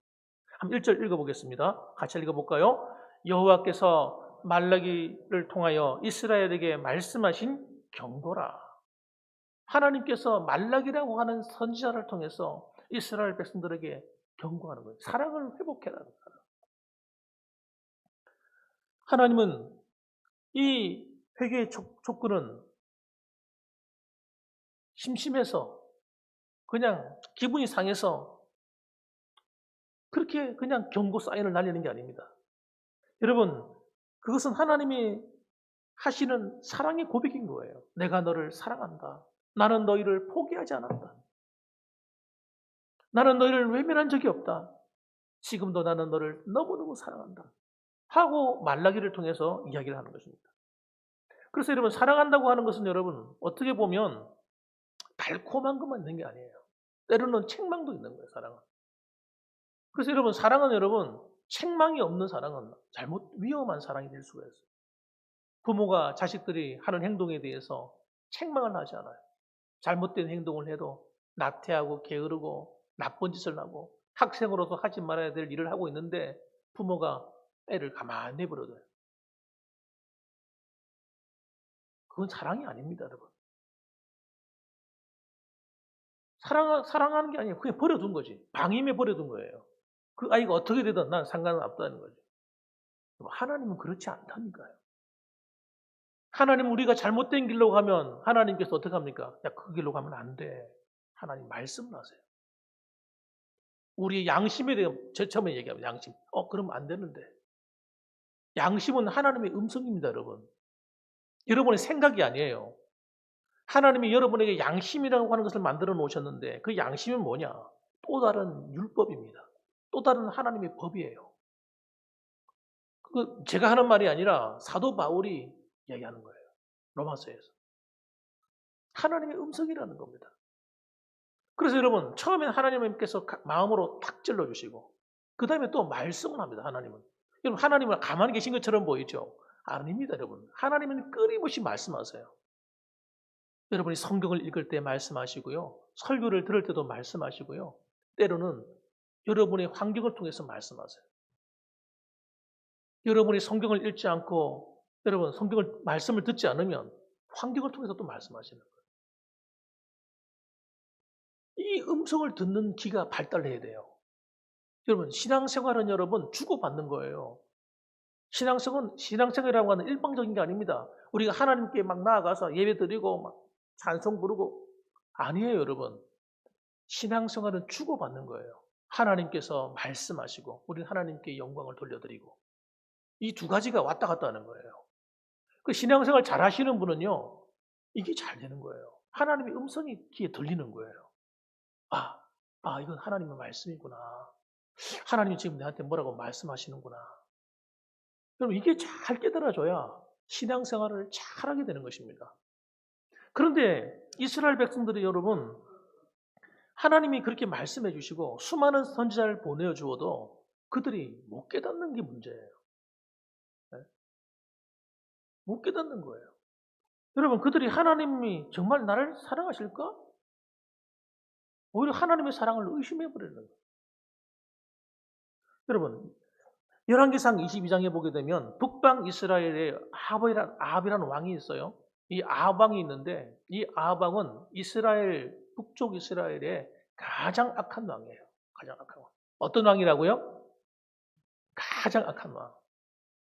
한번 1절 읽어보겠습니다. 같이 읽어볼까요? 여호와께서 말라기를 통하여 이스라엘에게 말씀하신 경고라. 하나님께서 말라기라고 하는 선지자를 통해서 이스라엘 백성들에게 경고하는 거예요. 사랑을 회복해라는 거예요. 하나님은 이 회개의 촉구는 심심해서 그냥 기분이 상해서 그렇게 그냥 경고 사인을 날리는 게 아닙니다. 여러분 그것은 하나님이 하시는 사랑의 고백인 거예요. 내가 너를 사랑한다. 나는 너희를 포기하지 않았다. 나는 너희를 외면한 적이 없다. 지금도 나는 너를 너무너무 사랑한다. 하고 말라기를 통해서 이야기를 하는 것입니다. 그래서 여러분 사랑한다고 하는 것은 여러분 어떻게 보면 달콤한 것만 있는 게 아니에요. 때로는 책망도 있는 거예요. 사랑은. 그래서 여러분 사랑은 여러분 책망이 없는 사랑은 위험한 사랑이 될 수가 있어요. 부모가 자식들이 하는 행동에 대해서 책망을 하지 않아요. 잘못된 행동을 해도 나태하고 게으르고 나쁜 짓을 하고 학생으로서 하지 말아야 될 일을 하고 있는데 부모가 애를 가만히 내버려둬요. 그건 사랑이 아닙니다, 여러분. 사랑하는 게 아니에요. 그냥 버려둔 거지. 방임에 버려둔 거예요. 그 아이가 어떻게 되든 난 상관은 없다는 거죠. 하나님은 그렇지 않다니까요. 하나님 우리가 잘못된 길로 가면 하나님께서 어떻게 합니까? 야, 그 길로 가면 안 돼. 하나님 말씀을 하세요. 우리의 양심에 대해 처음에 얘기하면 양심. 그러면 안 되는데. 양심은 하나님의 음성입니다, 여러분. 여러분의 생각이 아니에요. 하나님이 여러분에게 양심이라고 하는 것을 만들어 놓으셨는데 그 양심은 뭐냐? 또 다른 율법입니다. 또 다른 하나님의 법이에요. 그 제가 하는 말이 아니라 사도 바울이 이야기하는 거예요. 로마서에서. 하나님의 음성이라는 겁니다. 그래서 여러분 처음엔 하나님께서 마음으로 탁 찔러주시고 그 다음에 또 말씀을 합니다. 하나님은. 여러분 하나님은 가만히 계신 것처럼 보이죠? 아닙니다 여러분. 하나님은 끊임없이 말씀하세요. 여러분이 성경을 읽을 때 말씀하시고요. 설교를 들을 때도 말씀하시고요. 때로는 여러분의 환경을 통해서 말씀하세요. 여러분이 성경을 읽지 않고 여러분 성경을 말씀을 듣지 않으면 환경을 통해서 또 말씀하시는 거예요. 이 음성을 듣는 귀가 발달해야 돼요. 여러분 신앙생활은 여러분 주고받는 거예요. 신앙생활이라고 하는 일방적인 게 아닙니다. 우리가 하나님께 막 나아가서 예배드리고 막 찬송 부르고 아니에요 여러분. 신앙생활은 주고받는 거예요. 하나님께서 말씀하시고 우리는 하나님께 영광을 돌려드리고 이 두 가지가 왔다 갔다 하는 거예요. 그 신앙생활 잘 하시는 분은요. 이게 잘 되는 거예요. 하나님의 음성이 귀에 들리는 거예요. 이건 하나님의 말씀이구나. 하나님이 지금 내한테 뭐라고 말씀하시는구나. 여러분 이게 잘 깨달아져야 신앙생활을 잘하게 되는 것입니다. 그런데 이스라엘 백성들이 여러분 하나님이 그렇게 말씀해 주시고 수많은 선지자를 보내주어도 그들이 못 깨닫는 게 문제예요. 네? 못 깨닫는 거예요. 여러분 그들이 하나님이 정말 나를 사랑하실까? 오히려 하나님의 사랑을 의심해 버리는 거예요. 여러분 열왕기상 22장에 보게 되면 북방 이스라엘에 아합이라는 왕이 있어요. 이 아합 왕이 있는데 이 아합 왕은 북쪽 이스라엘의 가장 악한 왕이에요. 가장 악한 왕. 어떤 왕이라고요? 가장 악한 왕.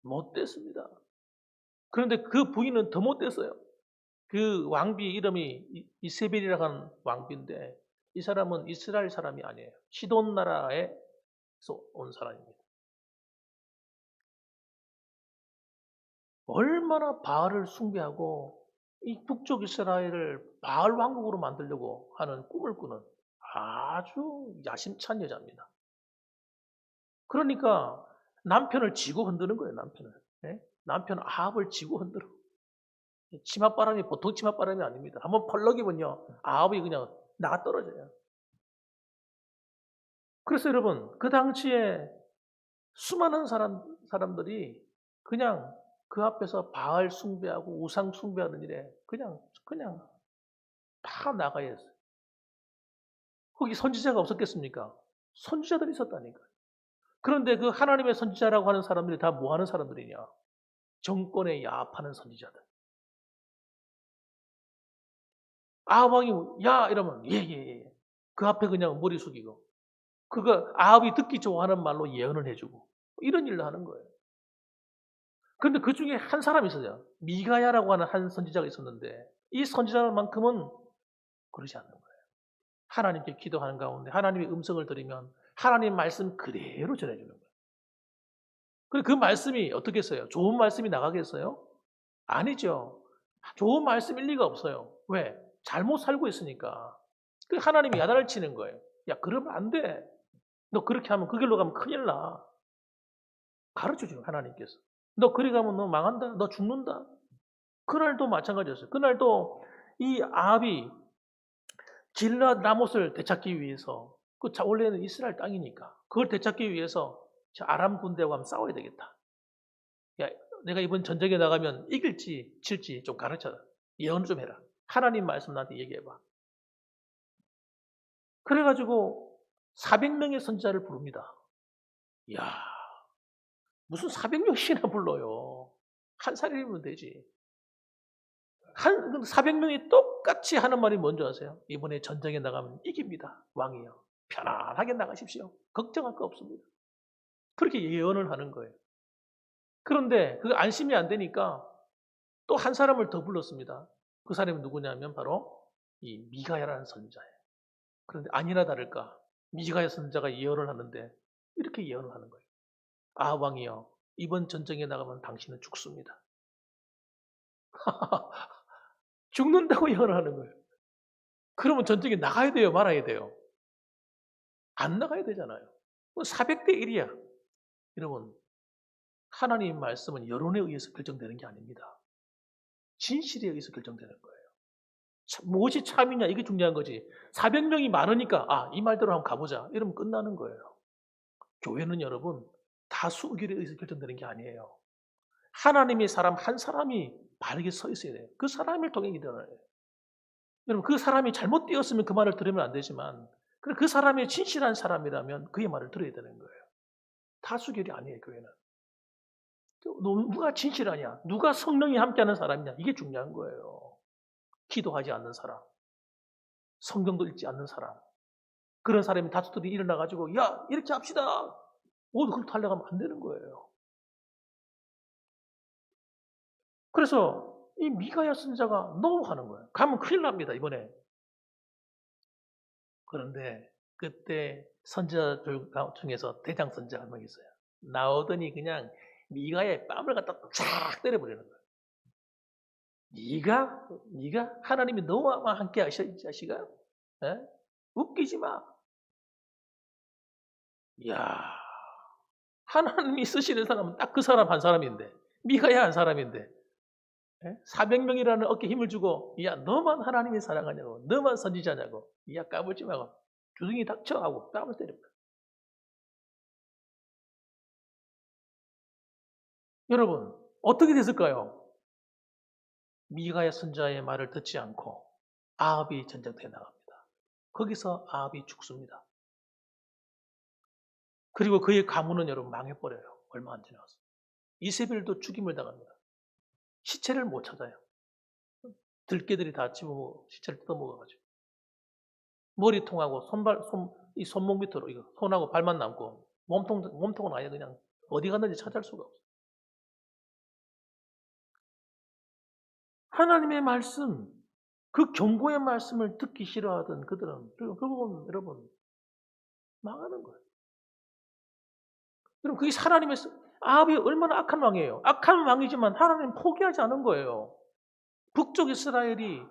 못됐습니다. 그런데 그 부인은 더 못됐어요. 그 왕비 이름이 이세벨이라고 하는 왕비인데 이 사람은 이스라엘 사람이 아니에요. 시돈 나라에서 온 사람입니다. 얼마나 바알을 숭배하고 이 북쪽 이스라엘을 바알 왕국으로 만들려고 하는 꿈을 꾸는 아주 야심찬 여자입니다. 그러니까 남편을 지고 흔드는 거예요, 남편을. 네? 남편 아합을 지고 흔들어. 치맛바람이 보통 치맛바람이 아닙니다. 한번 펄럭이면요, 아합이 그냥 나가 떨어져요. 그래서 여러분, 그 당시에 수많은 사람들이 그냥 그 앞에서 바알 숭배하고 우상 숭배하는 일에 그냥 다 나가야 했어요. 거기 선지자가 없었겠습니까? 선지자들이 있었다니까. 그런데 그 하나님의 선지자라고 하는 사람들이 다 뭐 하는 사람들이냐? 정권에 야합하는 선지자들. 아합왕이 야 이러면 예. 그 앞에 그냥 머리 숙이고 그거 아합이 듣기 좋아하는 말로 예언을 해주고 이런 일을 하는 거예요. 그런데 그 중에 한 사람이 있어요. 미가야라고 하는 한 선지자가 있었는데 이 선지자만큼은 그러지 않는 거예요. 하나님께 기도하는 가운데 하나님의 음성을 들으면 하나님 말씀 그대로 전해주는 거예요. 그 말씀이 어떻겠어요? 좋은 말씀이 나가겠어요? 아니죠. 좋은 말씀일 리가 없어요. 왜? 잘못 살고 있으니까. 그 하나님이 야단을 치는 거예요. 야, 그러면 안 돼. 너 그렇게 하면 그 길로 가면 큰일 나. 가르쳐줘요, 하나님께서. 너 그리 가면 너 망한다. 너 죽는다. 그날도 마찬가지였어요. 그날도 이 아합이 길랏 라못을 되찾기 위해서 원래는 이스라엘 땅이니까 그걸 되찾기 위해서 아람 군대와 한번 싸워야 되겠다. 야, 내가 이번 전쟁에 나가면 이길지 질지 좀 가르쳐라. 예언 좀 해라. 하나님 말씀 나한테 얘기해봐. 그래가지고 400명의 선지자를 부릅니다. 이야, 무슨 400명씩이나 불러요. 한 살이면 되지. 400명이 똑같이 하는 말이 뭔지 아세요? 이번에 전쟁에 나가면 이깁니다. 왕이요. 편안하게 나가십시오. 걱정할 거 없습니다. 그렇게 예언을 하는 거예요. 그런데 그 안심이 안 되니까 또 한 사람을 더 불렀습니다. 그 사람이 누구냐면 바로 이 미가야라는 선지자예요. 그런데 아니나 다를까 미가야 선지자가 예언을 하는데 이렇게 예언을 하는 거예요. 아 왕이여 이번 전쟁에 나가면 당신은 죽습니다. 죽는다고 예언을 하는 거예요. 그러면 전쟁에 나가야 돼요? 말아야 돼요? 안 나가야 되잖아요. 400대 1이야. 여러분 하나님 말씀은 여론에 의해서 결정되는 게 아닙니다. 진실에 의해서 결정되는 거예요. 무엇이 참이냐 이게 중요한 거지. 400명이 많으니까 이 말대로 한번 가보자 이러면 끝나는 거예요. 교회는 여러분 다수 의견에 의해서 결정되는 게 아니에요. 하나님의 사람 한 사람이 바르게 서 있어야 돼요. 그 사람을 통해 일어나요. 여러분 그 사람이 잘못 되었으면 그 말을 들으면 안 되지만 그 사람이 진실한 사람이라면 그의 말을 들어야 되는 거예요. 다수결이 아니에요, 교회는. 누가 진실하냐? 누가 성령이 함께하는 사람이냐? 이게 중요한 거예요. 기도하지 않는 사람, 성경도 읽지 않는 사람, 그런 사람이 다수들이 일어나가지고 야 이렇게 합시다. 그걸 달려가면 안 되는 거예요. 그래서 이 미가야 선자가 노하는 거예요. 가면 큰일 납니다 이번에. 그런데 그때 선지자들 중에서 대장 선지자가 한 명 있어요. 나오더니 그냥 미가의 뺨을 갖다 쫙 때려버리는 거예요. 네가 하나님이 너와 함께 하셔 이 자식아. 에? 웃기지 마. 이야, 하나님이 쓰시는 사람은 딱 그 사람 한 사람인데 미가야 한 사람인데 400명이라는 어깨에 힘을 주고 야 너만 하나님이 사랑하냐고 너만 선지자냐고 야 까불지 말고 주둥이 닥쳐 하고 뺨을 때립니다. 여러분 어떻게 됐을까요? 미가야 선자의 말을 듣지 않고 아합이 전쟁터에 나갑니다. 거기서 아합이 죽습니다. 그리고 그의 가문은 여러분 망해버려요. 얼마 안 지나서. 이세벨도 죽임을 당합니다. 시체를 못 찾아요. 들개들이 다 집어먹어 시체를 뜯어먹어가지고 머리통하고 이 손목 밑으로 이거 손하고 발만 남고 몸통은 아예 그냥 어디 갔는지 찾을 수가 없어요. 하나님의 말씀, 그 경고의 말씀을 듣기 싫어하던 그들은 결국은 여러분 망하는 거예요. 여러분 그게 하나님의 아합이 얼마나 악한 왕이에요. 악한 왕이지만 하나님 포기하지 않은 거예요. 북쪽 이스라엘이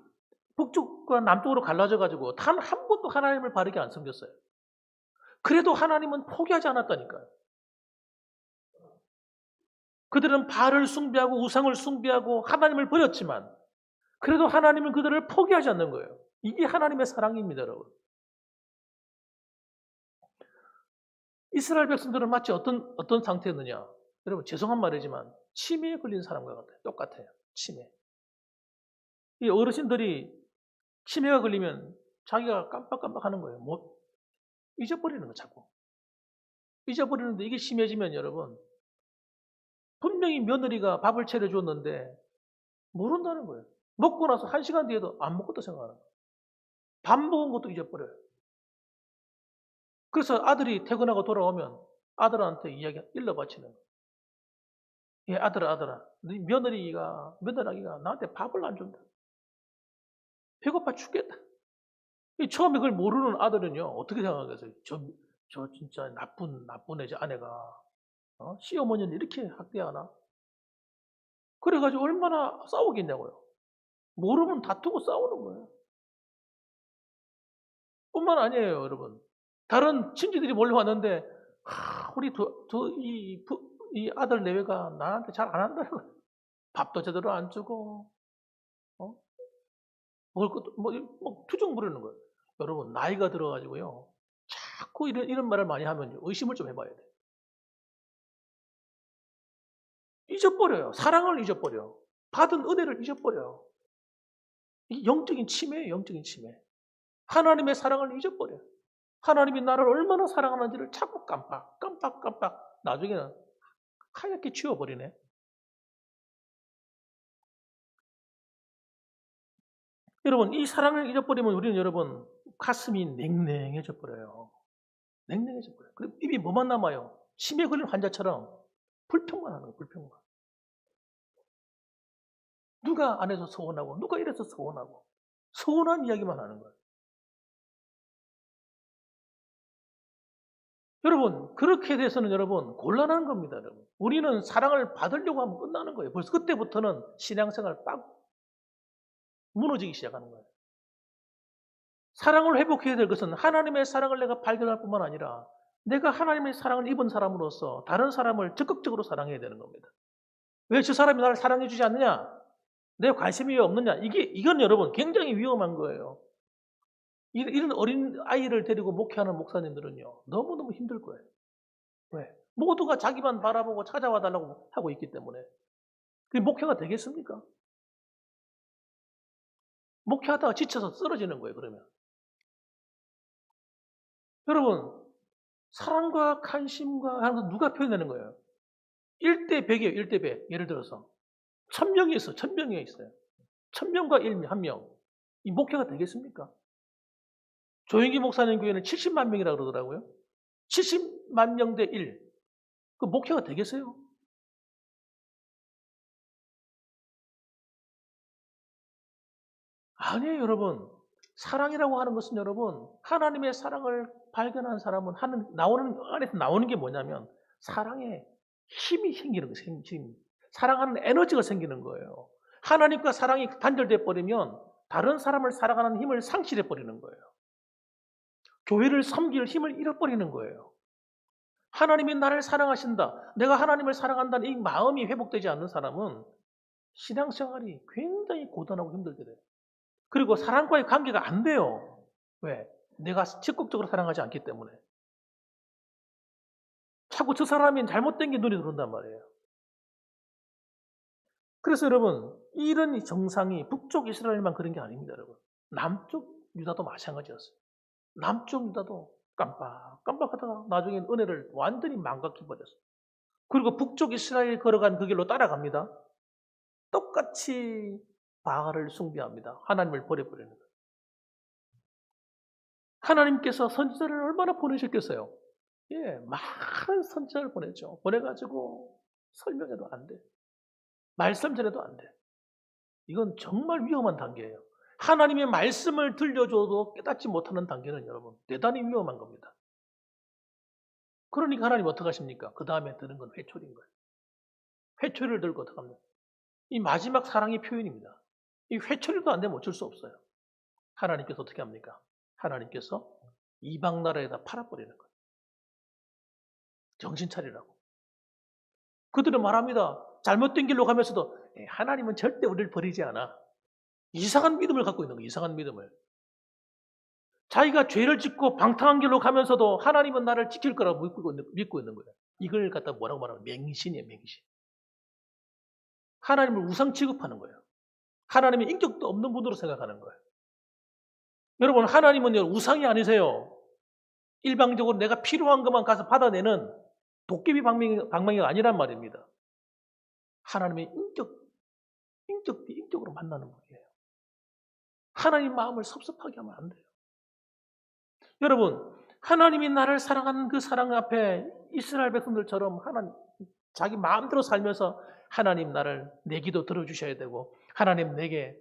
북쪽과 남쪽으로 갈라져 가지고 단 한 번도 하나님을 바르게 안 섬겼어요. 그래도 하나님은 포기하지 않았다니까요. 그들은 바알을 숭배하고 우상을 숭배하고 하나님을 버렸지만 그래도 하나님은 그들을 포기하지 않는 거예요. 이게 하나님의 사랑입니다, 여러분. 이스라엘 백성들은 마치 어떤 상태였느냐? 여러분 죄송한 말이지만 치매에 걸린 사람과 같아요. 똑같아요. 치매. 이 어르신들이 치매가 걸리면 자기가 깜빡깜빡하는 거예요. 못 잊어버리는 거 자꾸. 잊어버리는데 이게 심해지면 여러분 분명히 며느리가 밥을 차려줬는데 모른다는 거예요. 먹고 나서 1시간 뒤에도 안 먹었다 생각하는 거예요. 밥 먹은 것도 잊어버려요. 그래서 아들이 퇴근하고 돌아오면 아들한테 이야기 일러 바치는 거예요. 예, 아들아, 네 며느라기가 나한테 밥을 안 준다. 배고파 죽겠다. 처음에 그걸 모르는 아들은요, 어떻게 생각하겠어요? 저 진짜 나쁜 애 아내가, 시어머니는 이렇게 학대하나? 그래가지고 얼마나 싸우겠냐고요. 모르면 다투고 싸우는 거예요. 뿐만 아니에요, 여러분. 다른 친지들이 몰려왔는데, 우리 이 아들 내외가 나한테 잘 안 한다는 거예요. 밥도 제대로 안 주고, 먹을 것도, 투정 부리는 거예요. 여러분, 나이가 들어가지고요. 자꾸 이런 말을 많이 하면 의심을 좀 해봐야 돼요. 잊어버려요. 사랑을 잊어버려. 받은 은혜를 잊어버려요. 이 영적인 침해예요, 영적인 침해. 하나님의 사랑을 잊어버려요. 하나님이 나를 얼마나 사랑하는지를 자꾸 깜빡 나중에는 하얗게 지워버리네. 여러분, 이 사랑을 잊어버리면 우리는 여러분 가슴이 냉랭해져 버려요. 냉랭해져 버려요. 그리고 입이 뭐만 남아요? 치매 걸린 환자처럼 불평만 하는 거예요. 불평만. 누가 안 해서 서운하고 누가 이래서 서운하고 서운한 이야기만 하는 거예요. 여러분 그렇게 돼서는 여러분 곤란한 겁니다. 여러분. 우리는 사랑을 받으려고 하면 끝나는 거예요. 벌써 그때부터는 신앙생활 빡 무너지기 시작하는 거예요. 사랑을 회복해야 될 것은 하나님의 사랑을 내가 발견할 뿐만 아니라 내가 하나님의 사랑을 입은 사람으로서 다른 사람을 적극적으로 사랑해야 되는 겁니다. 왜 저 사람이 나를 사랑해 주지 않느냐? 내 관심이 왜 없느냐? 이건 여러분 굉장히 위험한 거예요. 이런 어린 아이를 데리고 목회하는 목사님들은요, 너무너무 힘들 거예요. 왜? 모두가 자기만 바라보고 찾아와 달라고 하고 있기 때문에. 그게 목회가 되겠습니까? 목회하다가 지쳐서 쓰러지는 거예요, 그러면. 여러분, 사랑과 관심과 하는 건 누가 표현하는 거예요? 1대 100이에요, 1대 100. 예를 들어서. 1000명이 있어, 1000명이 있어요. 1000명과 1명. 이 목회가 되겠습니까? 조영기 목사님 교회는 70만 명이라고 그러더라고요. 70만 명 대 1. 그 목회가 되겠어요? 아니에요, 여러분. 사랑이라고 하는 것은 여러분, 하나님의 사랑을 발견한 사람은 안에서 나오는 게 뭐냐면, 사랑에 힘이 생기는 거예요, 힘. 사랑하는 에너지가 생기는 거예요. 하나님과 사랑이 단절돼 버리면 다른 사람을 사랑하는 힘을 상실해 버리는 거예요. 교회를 섬길 힘을 잃어버리는 거예요. 하나님이 나를 사랑하신다. 내가 하나님을 사랑한다는 이 마음이 회복되지 않는 사람은 신앙생활이 굉장히 고단하고 힘들게 돼요. 그리고 사람과의 관계가 안 돼요. 왜? 내가 적극적으로 사랑하지 않기 때문에. 자꾸 저 사람이 잘못된 게 눈에 들어온단 말이에요. 그래서 여러분, 이런 정상이 북쪽 이스라엘만 그런 게 아닙니다, 여러분. 남쪽 유다도 마찬가지였어요. 남쪽 유다도 깜빡하다가 나중에 은혜를 완전히 망각해버렸어요. 그리고 북쪽 이스라엘 걸어간 그 길로 따라갑니다. 똑같이 바알을 숭배합니다. 하나님을 버려버리는 거예요. 하나님께서 선지자를 얼마나 보내셨겠어요? 예, 많은 선지자를 보냈죠. 보내가지고 설명해도 안 돼. 말씀 전해도 안 돼. 이건 정말 위험한 단계예요. 하나님의 말씀을 들려줘도 깨닫지 못하는 단계는 여러분 대단히 위험한 겁니다. 그러니까 하나님 어떻게 하십니까? 그 다음에 드는 건 회초리인 거예요. 회초리를 들고 어떻게 합니까? 이 마지막 사랑의 표현입니다. 이 회초리도 안 되면 어쩔 수 없어요. 하나님께서 어떻게 합니까? 하나님께서 이방 나라에다 팔아버리는 거예요. 정신 차리라고. 그들은 말합니다. 잘못된 길로 가면서도 하나님은 절대 우리를 버리지 않아. 이상한 믿음을 갖고 있는 거예요. 이상한 믿음을. 자기가 죄를 짓고 방탕한 길로 가면서도 하나님은 나를 지킬 거라고 믿고 있는 거예요. 이걸 갖다 뭐라고 말하면 맹신이에요. 맹신. 하나님을 우상 취급하는 거예요. 하나님의 인격도 없는 분으로 생각하는 거예요. 여러분, 하나님은 우상이 아니세요. 일방적으로 내가 필요한 것만 가서 받아내는 도깨비 방망이가 아니란 말입니다. 하나님의 인격으로 만나는 분이에요. 하나님 마음을 섭섭하게 하면 안 돼요. 여러분, 하나님이 나를 사랑하는 그 사랑 앞에 이스라엘 백성들처럼 자기 마음대로 살면서 하나님 내 기도 들어주셔야 되고, 하나님 내게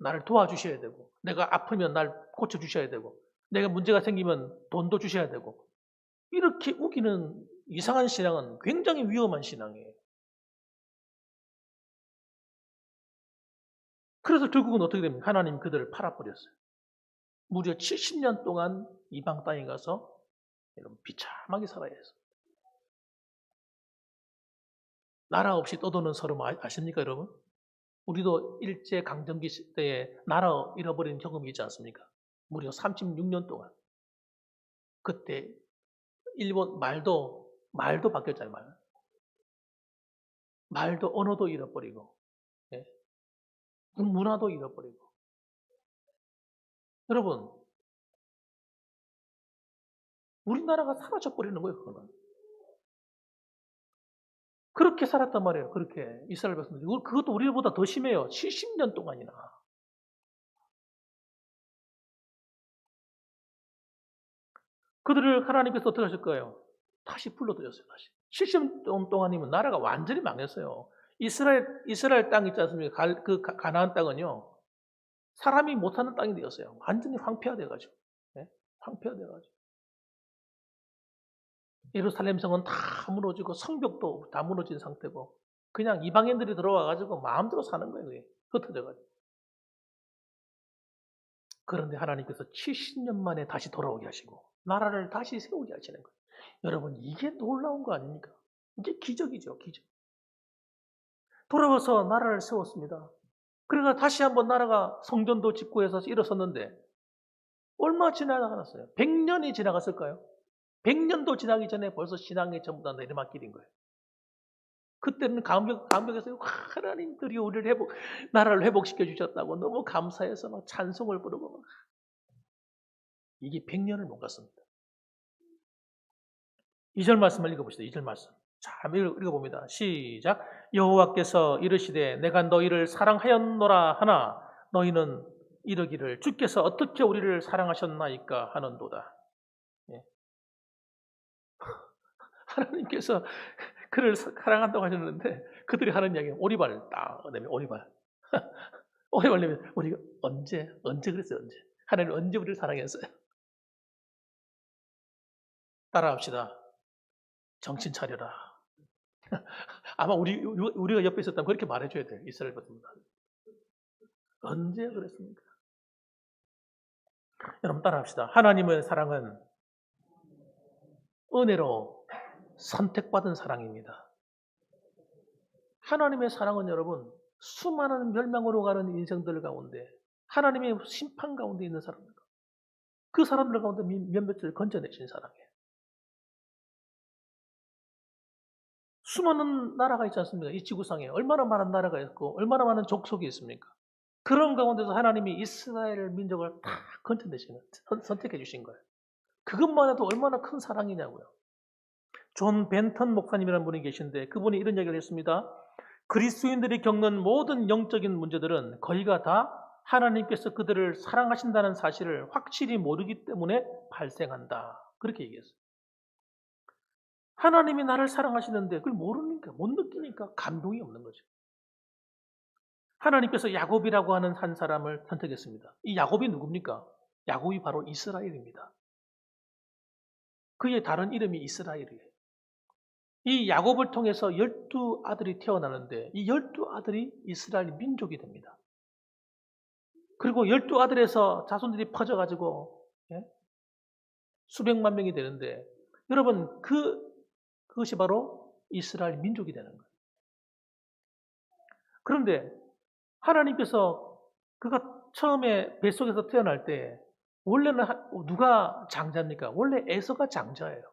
나를 도와주셔야 되고, 내가 아프면 날 고쳐주셔야 되고, 내가 문제가 생기면 돈도 주셔야 되고, 이렇게 우기는 이상한 신앙은 굉장히 위험한 신앙이에요. 그래서 결국은 어떻게 됩니까? 하나님 그들을 팔아버렸어요. 무려 70년 동안 이방 땅에 가서 여러분 비참하게 살아야 했어요. 나라 없이 떠도는 서름 아십니까, 여러분? 우리도 일제 강점기 시대에 나라 잃어버린 경험이 있지 않습니까? 무려 36년 동안. 그때 일본 말도 바뀌었잖아요, 말. 말도 언어도 잃어버리고, 예? 문화도 잃어버리고. 여러분, 우리나라가 사라져버리는 거예요, 그거는. 그렇게 살았단 말이에요, 그렇게. 이스라엘 백성들이. 그것도 우리보다 더 심해요. 70년 동안이나. 그들을 하나님께서 어떻게 하실 거예요? 다시 불러들였어요, 다시. 70년 동안이면 나라가 완전히 망했어요. 이스라엘 땅 있지 않습니까? 가나안 땅은요, 사람이 못 사는 땅이 되었어요. 완전히 황폐화돼가지고. 네? 황폐화돼가지고. 예루살렘 성은 다 무너지고 성벽도 다 무너진 상태고 그냥 이방인들이 들어와가지고 마음대로 사는 거예요. 그게 흩어져가지고. 그런데 하나님께서 70년 만에 다시 돌아오게 하시고 나라를 다시 세우게 하시는 거예요. 여러분 이게 놀라운 거 아닙니까? 이게 기적이죠. 기적. 돌아와서 나라를 세웠습니다. 그러니까 다시 한번 나라가 성전도 짓고 해서 일어섰는데 얼마 지나갔어요? 100년이 지나갔을까요? 100년도 지나기 전에 벌써 신앙이 전부 다 내리막길인 거예요. 그때는 감격해서 하나님들이 우리를 나라를 회복시켜 주셨다고 너무 감사해서 막 찬송을 부르고 막. 이게 100년을 못 갔습니다. 2절 말씀을 읽어보시다. 2절 말씀. 잘 읽어봅니다. 시작. 여호와께서 이르시되 내가 너희를 사랑하였노라 하나 너희는 이르기를 주께서 어떻게 우리를 사랑하셨나이까 하는도다. 예. 하나님께서 그를 사랑한다고 하셨는데 그들이 하는 이야기는 오리발 딱 내면 오리발. 오리발 내면 우리가 언제 그랬어요? 언제? 하나님 언제 우리를 사랑했어요? 따라합시다. 정신 차려라. 아마 우리가 옆에 있었다면 그렇게 말해줘야 돼요. 이스라엘 백성들. 언제 그랬습니까? 여러분 따라합시다. 하나님의 사랑은 은혜로 선택받은 사랑입니다. 하나님의 사랑은 여러분 수많은 멸망으로 가는 인생들 가운데 하나님의 심판 가운데 있는 사람들, 그 사람들 가운데 몇몇을 건져내신 사랑이에요. 수많은 나라가 있지 않습니까? 이 지구상에 얼마나 많은 나라가 있고 얼마나 많은 족속이 있습니까? 그런 가운데서 하나님이 이스라엘 민족을 다 건져내시는, 선택해 주신 거예요. 그것만 해도 얼마나 큰 사랑이냐고요. 존 벤턴 목사님이라는 분이 계신데 그분이 이런 얘기를 했습니다. 그리스도인들이 겪는 모든 영적인 문제들은 거의가 다 하나님께서 그들을 사랑하신다는 사실을 확실히 모르기 때문에 발생한다. 그렇게 얘기했어요. 하나님이 나를 사랑하시는데 그걸 모르니까, 못 느끼니까 감동이 없는 거죠. 하나님께서 야곱이라고 하는 한 사람을 선택했습니다. 이 야곱이 누굽니까? 야곱이 바로 이스라엘입니다. 그의 다른 이름이 이스라엘이에요. 이 야곱을 통해서 12아들이 태어나는데 이 12아들이 이스라엘 민족이 됩니다. 그리고 12아들에서 자손들이 퍼져가지고 수백만 명이 되는데 여러분 그것이 바로 이스라엘 민족이 되는 거예요. 그런데 하나님께서 그가 처음에 뱃속에서 태어날 때 원래는 누가 장자입니까? 원래 에서가 장자예요.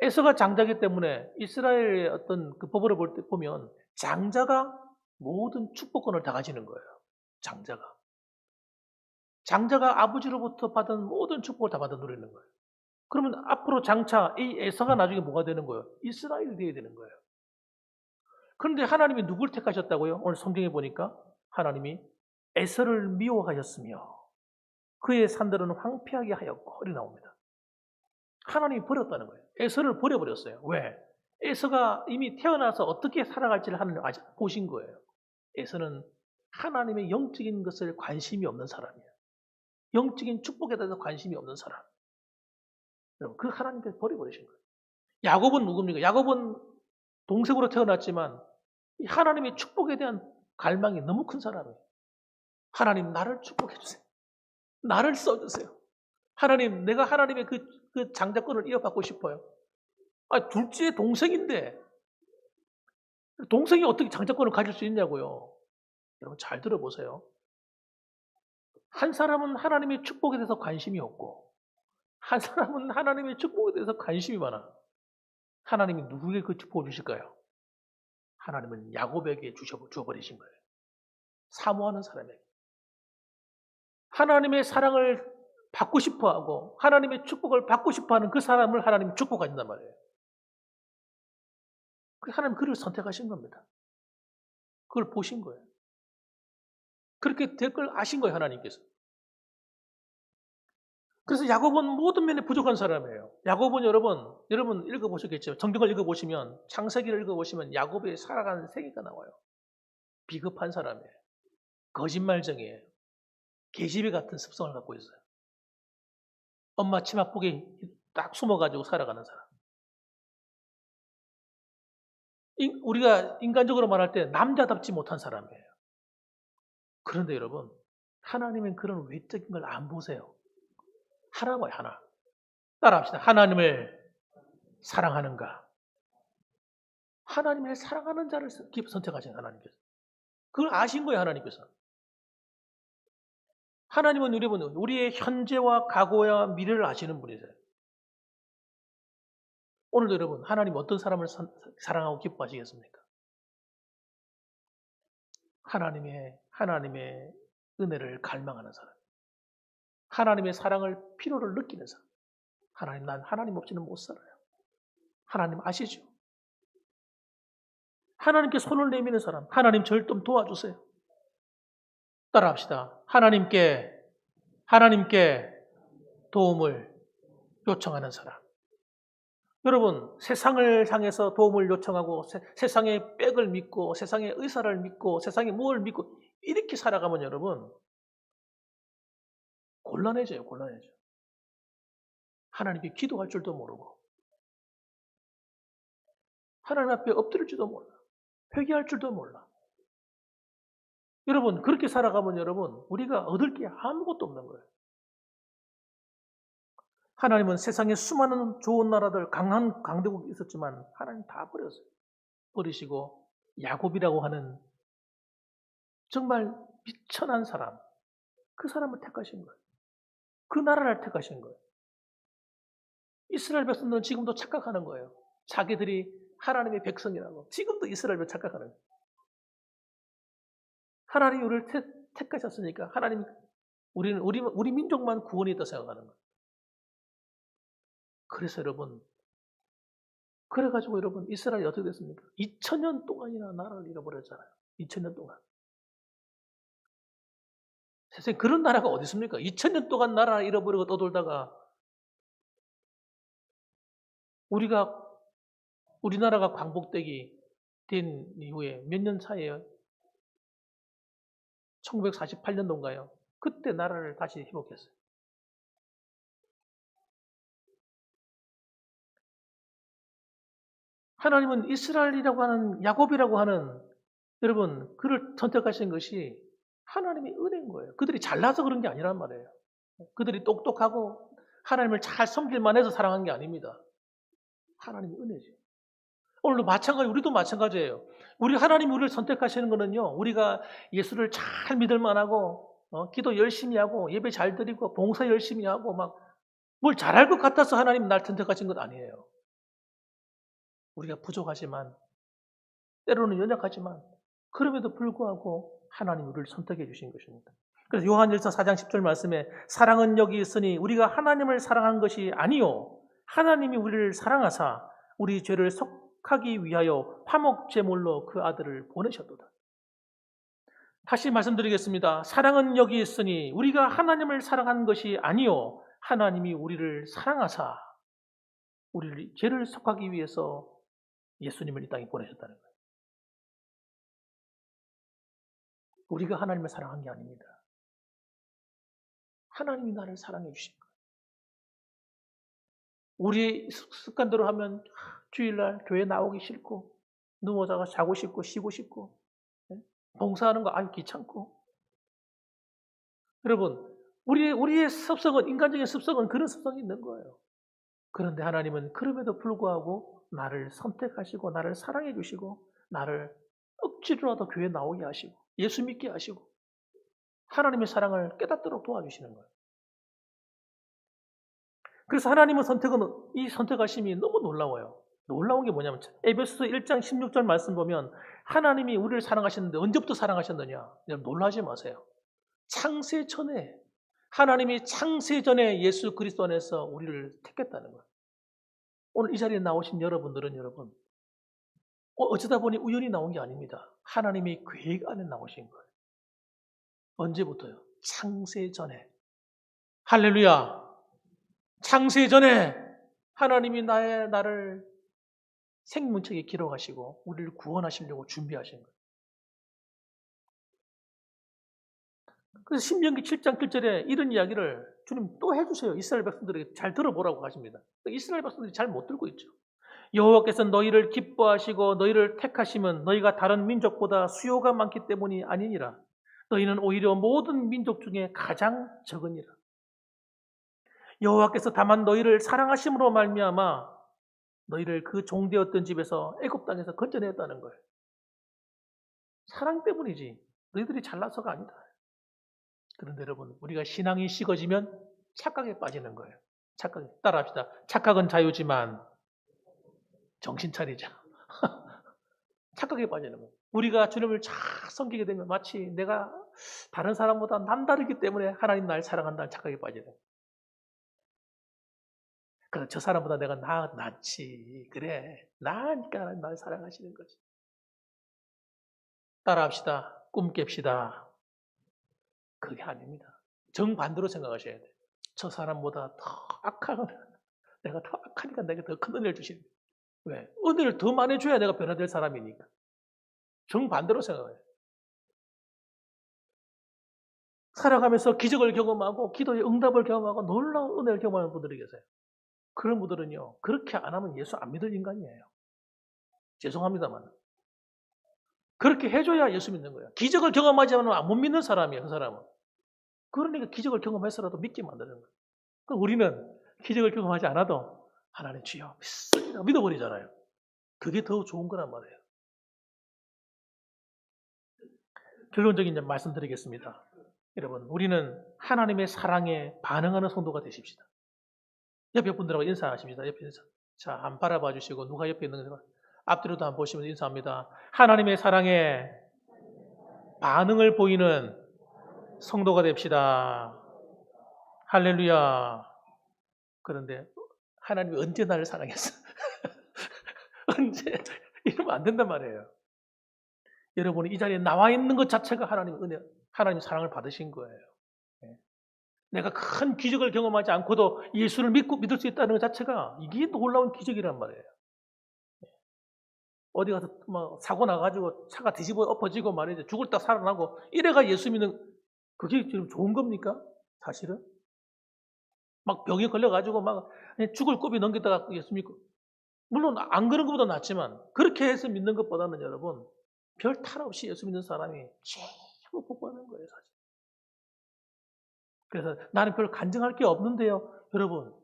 에서가 장자이기 때문에 이스라엘의 어떤 그 법으로 보면 장자가 모든 축복권을 다 가지는 거예요. 장자가 아버지로부터 받은 모든 축복을 다 받아 누리는 거예요. 그러면 앞으로 장차 이 에서가 나중에 뭐가 되는 거예요? 이스라엘이 되어야 되는 거예요. 그런데 하나님이 누굴 택하셨다고요? 오늘 성경에 보니까 하나님이 에서를 미워하였으며 그의 산들은 황폐하게 하였고 이렇게 나옵니다. 하나님이 버렸다는 거예요. 에서를 버려버렸어요. 왜? 에서가 이미 태어나서 어떻게 살아갈지를 하나님 아직 보신 거예요. 에서는 하나님의 영적인 것을 관심이 없는 사람이에요. 영적인 축복에 대해서 관심이 없는 사람. 여러분, 그 하나님께서 버려버리신 거예요. 야곱은 누굽니까? 야곱은 동생으로 태어났지만 하나님의 축복에 대한 갈망이 너무 큰 사람이에요. 하나님 나를 축복해 주세요. 나를 써주세요. 하나님 내가 하나님의 그 장자권을 이어받고 싶어요. 둘째 동생인데 동생이 어떻게 장자권을 가질 수 있냐고요. 여러분 잘 들어보세요. 한 사람은 하나님의 축복에 대해서 관심이 없고 한 사람은 하나님의 축복에 대해서 관심이 많아. 하나님이 누구에게 그 축복을 주실까요? 하나님은 야곱에게 주어버리신 거예요. 사모하는 사람에게. 하나님의 사랑을 받고 싶어하고 하나님의 축복을 받고 싶어하는 그 사람을 하나님이 축복하신단 말이에요. 하나님 그를 선택하신 겁니다. 그걸 보신 거예요. 그렇게 될 걸 아신 거예요, 하나님께서. 그래서 야곱은 모든 면에 부족한 사람이에요. 야곱은 여러분 읽어보셨겠죠? 성경을 읽어보시면 창세기를 읽어보시면 야곱의 살아가는 생애가 나와요. 비겁한 사람이에요. 거짓말쟁이에요. 계집애 같은 습성을 갖고 있어요. 엄마 치마폭에 딱 숨어가지고 살아가는 사람. 우리가 인간적으로 말할 때 남자답지 못한 사람이에요. 그런데 여러분 하나님은 그런 외적인 걸 안 보세요. 하나만 하나. 따라합시다. 하나님을 사랑하는가? 하나님을 사랑하는 자를 선택하신 하나님께서. 그걸 아신 거예요, 하나님께서. 하나님은 여러분, 우리의 현재와 과거와 미래를 아시는 분이세요. 오늘도 여러분, 하나님 어떤 사람을 사랑하고 기뻐하시겠습니까? 하나님의 은혜를 갈망하는 사람. 하나님의 사랑을 필요를 느끼는 사람. 하나님, 난 하나님 없이는 못 살아요. 하나님 아시죠? 하나님께 손을 내미는 사람. 하나님 저를 좀 도와주세요. 따라합시다. 하나님께 도움을 요청하는 사람. 여러분, 세상을 향해서 도움을 요청하고 세상의 백을 믿고 세상의 의사를 믿고 세상의 무엇을 믿고 이렇게 살아가면 여러분 곤란해져요. 하나님께 기도할 줄도 모르고 하나님 앞에 엎드릴 줄도 몰라. 회개할 줄도 몰라. 여러분, 그렇게 살아가면 여러분 우리가 얻을 게 아무것도 없는 거예요. 하나님은 세상에 수많은 좋은 나라들, 강한 강대국이 있었지만 하나님 다 버렸어요. 버리시고 야곱이라고 하는 정말 미천한 사람, 그 사람을 택하신 거예요. 그 나라를 택하신 거예요. 이스라엘 백성들은 지금도 착각하는 거예요. 자기들이 하나님의 백성이라고. 지금도 이스라엘 백성 착각하는 거예요. 하나님이 우리를 택하셨으니까 하나님 우리 민족만 구원이 있다 생각하는 거예요. 그래서 여러분, 그래가지고 여러분 이스라엘이 어떻게 됐습니까? 2000년 동안이나 나라를 잃어버렸잖아요. 2000년 동안. 세상에 그런 나라가 어디 있습니까? 2000년 동안 나라 잃어버리고 떠돌다가 우리나라가 광복되기 된 이후에 몇 년 차이에요? 1948년도인가요? 그때 나라를 다시 회복했어요. 하나님은 이스라엘이라고 하는 야곱이라고 하는 여러분 그를 선택하신 것이 하나님의 은혜인 거예요. 그들이 잘나서 그런 게 아니란 말이에요. 그들이 똑똑하고 하나님을 잘 섬길만 해서 사랑한 게 아닙니다. 하나님의 은혜죠. 오늘도 우리도 마찬가지예요. 하나님이 우리를 선택하시는 거는요, 우리가 예수를 잘 믿을만 하고, 기도 열심히 하고, 예배 잘 드리고, 봉사 열심히 하고, 뭘 잘할 것 같아서 하나님 날 선택하신 것 아니에요. 우리가 부족하지만, 때로는 연약하지만, 그럼에도 불구하고 하나님 우리를 선택해 주신 것입니다. 그래서 요한일서 4장 10절 말씀에 사랑은 여기 있으니 우리가 하나님을 사랑한 것이 아니요 하나님이 우리를 사랑하사 우리 죄를 속하기 위하여 화목 제물로 그 아들을 보내셨도다. 다시 말씀드리겠습니다. 사랑은 여기 있으니 우리가 하나님을 사랑한 것이 아니요 하나님이 우리를 사랑하사 우리를 죄를 속하기 위해서 예수님을 이 땅에 보내셨다는 거예요. 우리가 하나님을 사랑한 게 아닙니다. 하나님이 나를 사랑해 주신 거예요. 우리 습관대로 하면 주일날 교회 나오기 싫고 누워자가 자고 싶고 쉬고 싶고 봉사하는 거 아주 귀찮고. 여러분, 우리의 습성은, 인간적인 습성은 그런 습성이 있는 거예요. 그런데 하나님은 그럼에도 불구하고 나를 선택하시고 나를 사랑해 주시고 나를 억지로라도 교회 나오게 하시고 예수 믿게 하시고 하나님의 사랑을 깨닫도록 도와주시는 거예요. 그래서 하나님의 이 선택하심이 너무 놀라워요. 놀라운 게 뭐냐면 에베소서 1장 16절 말씀 보면 하나님이 우리를 사랑하셨는데 언제부터 사랑하셨느냐? 놀라지 마세요. 창세전에 하나님이 창세전에 예수 그리스도 안에서 우리를 택했다는 거예요. 오늘 이 자리에 나오신 여러분들은 어쩌다 보니 우연히 나온 게 아닙니다. 하나님의 계획 안에 나오신 거예요. 언제부터요? 창세전에. 할렐루야. 창세전에 하나님이 나를 생명책에 기록하시고 우리를 구원하시려고 준비하신 거예요. 그래서 신명기 7장 7절에 이런 이야기를 주님 또 해주세요. 이스라엘 백성들에게 잘 들어보라고 하십니다. 이스라엘 백성들이 잘 못 들고 있죠. 여호와께서 너희를 기뻐하시고 너희를 택하시면 너희가 다른 민족보다 수요가 많기 때문이 아니니라. 너희는 오히려 모든 민족 중에 가장 적으니라. 여호와께서 다만 너희를 사랑하심으로 말미암아 너희를 그 종되었던 집에서 애굽 땅에서 건져냈다는 거예요. 사랑 때문이지. 너희들이 잘나서가 아니다. 그런데 여러분, 우리가 신앙이 식어지면 착각에 빠지는 거예요. 착각, 따라합시다. 착각은 자유지만 정신 차리자. 착각에 빠지는 거예요. 우리가 주님을 잘 섬기게 되면 마치 내가 다른 사람보다 남다르기 때문에 하나님 날 사랑한다는 착각에 빠지는 거예요. 그래서 저 사람보다 내가 낫지. 그래. 나으니까 하나님 날 사랑하시는 거지. 따라합시다. 꿈 깹시다. 그게 아닙니다. 정반대로 생각하셔야 돼요. 저 사람보다 더 악한, 내가 더 악하니까 내게 더 큰 은혜를 주시는 거예요. 왜? 은혜를 더 많이 줘야 내가 변화될 사람이니까. 정반대로 생각해요. 살아가면서 기적을 경험하고 기도의 응답을 경험하고 놀라운 은혜를 경험하는 분들이 계세요. 그런 분들은요, 그렇게 안 하면 예수 안 믿을 인간이에요. 죄송합니다만. 그렇게 해줘야 예수 믿는 거예요. 기적을 경험하지 않으면 못 믿는 사람이에요, 그 사람은. 그러니까 기적을 경험해서라도 믿게 만드는 거예요. 그럼 우리는 기적을 경험하지 않아도 하나님 주여 믿습니다. 믿어버리잖아요. 그게 더 좋은 거란 말이에요. 결론적인 말씀 드리겠습니다. 여러분, 우리는 하나님의 사랑에 반응하는 성도가 되십시다. 옆에 분들하고 인사하십니다. 옆에 인사. 자, 한번 바라봐 주시고, 누가 옆에 있는 거 앞뒤로도 한번 보시면서 인사합니다. 하나님의 사랑에 반응을 보이는 성도가 됩시다. 할렐루야. 그런데 하나님이 언제 나를 사랑했어? 언제? 이러면 안 된단 말이에요. 여러분이 이 자리에 나와 있는 것 자체가 하나님의 은혜, 하나님의 사랑을 받으신 거예요. 내가 큰 기적을 경험하지 않고도 예수를 믿을 수 있다는 것 자체가 이게 놀라운 기적이란 말이에요. 어디 가서 막 사고 나가지고 차가 뒤집어 엎어지고 말이죠. 죽을 딱 살아나고 이래가 예수 믿는 그게 지금 좋은 겁니까? 사실은? 막 병에 걸려가지고 막 죽을 고비 넘기다가 예수 믿고 물론 안 그런 것보다 낫지만 그렇게 해서 믿는 것보다는 여러분 별 탈 없이 예수 믿는 사람이 최고 복받는 거예요, 사실. 그래서 나는 별 간증할 게 없는데요. 여러분,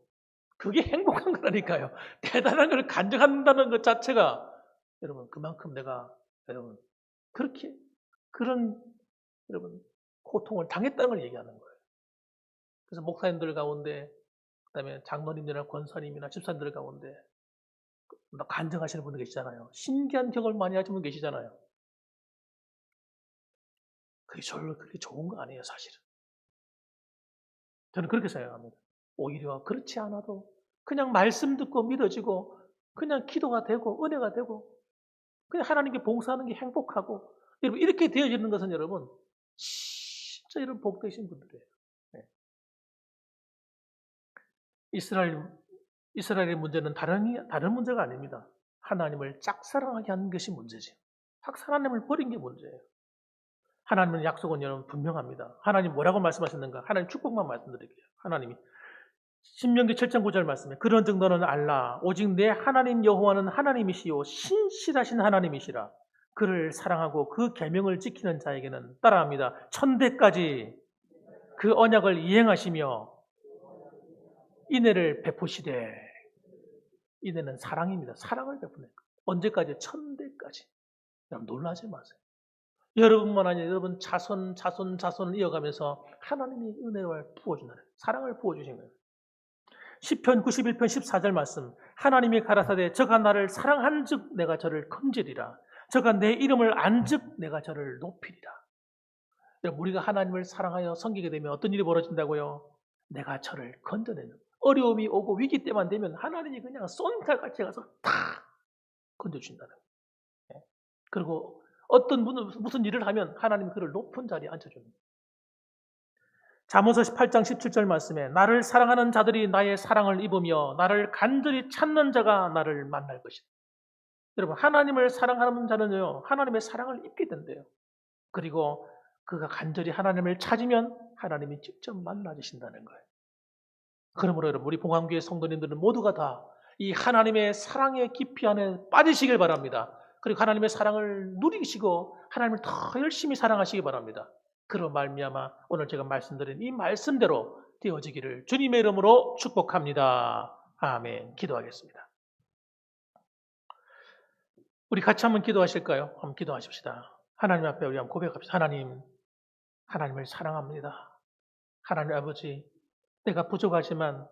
그게 행복한 거라니까요. 대단한 걸 간증한다는 것 자체가 여러분 그만큼 내가 여러분 그렇게 그런 여러분 고통을 당했다는 걸 얘기하는 거예요. 그래서 목사님들 가운데 그다음에 장로님이나 권사님이나 집사님들 가운데 간증하시는 분들 계시잖아요. 신기한 경험을 많이 하시는 분 계시잖아요. 그게 별로 그렇게 좋은 거 아니에요, 사실은. 저는 그렇게 생각합니다. 오히려 그렇지 않아도 그냥 말씀 듣고 믿어지고 그냥 기도가 되고 은혜가 되고 그냥 하나님께 봉사하는 게 행복하고 여러분 이렇게 되어지는 것은 여러분 진짜 이런 복되신 분들이에요. 네. 이스라엘의 문제는 다른 문제가 아닙니다. 하나님을 짝사랑하게 하는 것이 문제죠. 하나님을 버린 게 문제예요. 하나님의 약속은 여러분 분명합니다. 하나님 뭐라고 말씀하셨는가? 하나님 축복만 말씀드릴게요. 하나님이 신명기 7장 9절 말씀에 그런즉 너는 알라 오직 내 하나님 여호와는 하나님이시요 신실하신 하나님이시라. 그를 사랑하고 그 계명을 지키는 자에게는 따라합니다. 천대까지 그 언약을 이행하시며 인애를 베푸시되 인애는 사랑입니다. 사랑을 베푸는 것. 언제까지? 천대까지. 여러분 놀라지 마세요. 여러분만 아니라 여러분 자손 이어가면서 하나님이 은혜를 부어준다는 사랑을 부어주신 거예요. 시편 91편 14절 말씀 하나님이 가라사대 저가 나를 사랑한즉 내가 저를 건지리라 저가 내 이름을 안즉 내가 저를 높이리라. 우리가 하나님을 사랑하여 섬기게 되면 어떤 일이 벌어진다고요? 내가 저를 건져내는 어려움이 오고 위기 때만 되면 하나님이 그냥 쏜살같이 가서 다 건져준다는 거예요. 그리고 어떤 무슨 일을 하면 하나님이 그를 높은 자리에 앉혀줍니다. 잠언서 18장 17절 말씀에 나를 사랑하는 자들이 나의 사랑을 입으며 나를 간절히 찾는 자가 나를 만날 것이다. 여러분 하나님을 사랑하는 자는요 하나님의 사랑을 입게 된대요. 그리고 그가 간절히 하나님을 찾으면 하나님이 직접 만나 주신다는 거예요. 그러므로 여러분 우리 봉황교회 성도님들은 모두가 다 이 하나님의 사랑의 깊이 안에 빠지시길 바랍니다. 그리고 하나님의 사랑을 누리시고 하나님을 더 열심히 사랑하시기 바랍니다. 그런 말미암아 오늘 제가 말씀드린 이 말씀대로 되어지기를 주님의 이름으로 축복합니다. 아멘. 기도하겠습니다. 우리 같이 한번 기도하실까요? 한번 기도하십시다. 하나님 앞에 우리 한번 고백합시다. 하나님을 사랑합니다. 하나님 아버지, 내가 부족하지만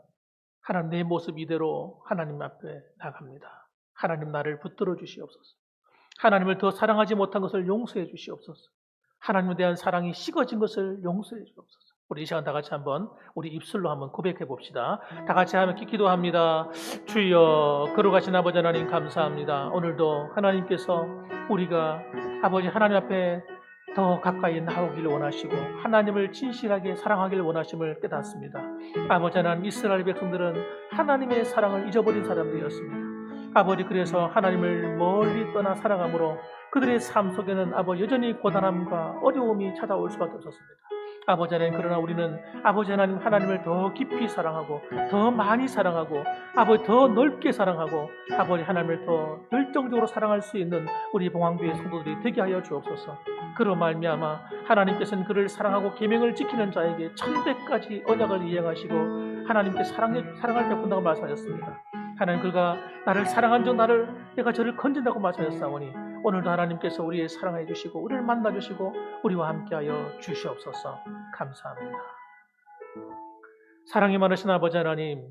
하나님 내 모습 이대로 하나님 앞에 나갑니다. 하나님 나를 붙들어 주시옵소서. 하나님을 더 사랑하지 못한 것을 용서해 주시옵소서. 하나님에 대한 사랑이 식어진 것을 용서해 주옵소서. 우리 이 시간 다 같이 한번 우리 입술로 한번 고백해 봅시다. 다 같이 함께 기도합니다. 주여, 거룩하신 아버지 하나님 감사합니다. 오늘도 하나님께서 우리가 아버지 하나님 앞에 더 가까이 나오기를 원하시고 하나님을 진실하게 사랑하기를 원하심을 깨닫습니다. 아버지 하나님, 이스라엘 백성들은 하나님의 사랑을 잊어버린 사람들이었습니다. 아버지, 그래서 하나님을 멀리 떠나 살아가므로 그들의 삶 속에는 아버지 여전히 고단함과 어려움이 찾아올 수밖에 없었습니다. 아버지 하나님, 그러나 우리는 아버지 하나님, 하나님을 더 깊이 사랑하고 더 많이 사랑하고 아버지 더 넓게 사랑하고 아버지 하나님을 더 열정적으로 사랑할 수 있는 우리 봉황교회 성도들이 되게 하여 주옵소서. 그로 말미암아 하나님께서는 그를 사랑하고 계명을 지키는 자에게 1000배까지 언약을 이행하시고 하나님께 사랑을 베푼다고 말씀하셨습니다. 하나님, 그가 나를 사랑한 적 내가 저를 건진다고 말씀하셨사오니 오늘도 하나님께서 우리의 사랑해 주시고 우리를 만나 주시고 우리와 함께하여 주시옵소서. 감사합니다. 사랑이 많으신 아버지 하나님,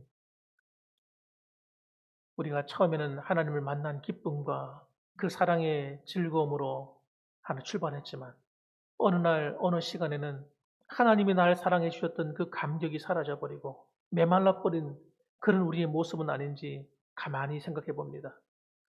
우리가 처음에는 하나님을 만난 기쁨과 그 사랑의 즐거움으로 하나 출발했지만 어느 날 어느 시간에는 하나님이 날 사랑해 주셨던 그 감격이 사라져버리고 메말라버린 그런 우리의 모습은 아닌지 가만히 생각해 봅니다.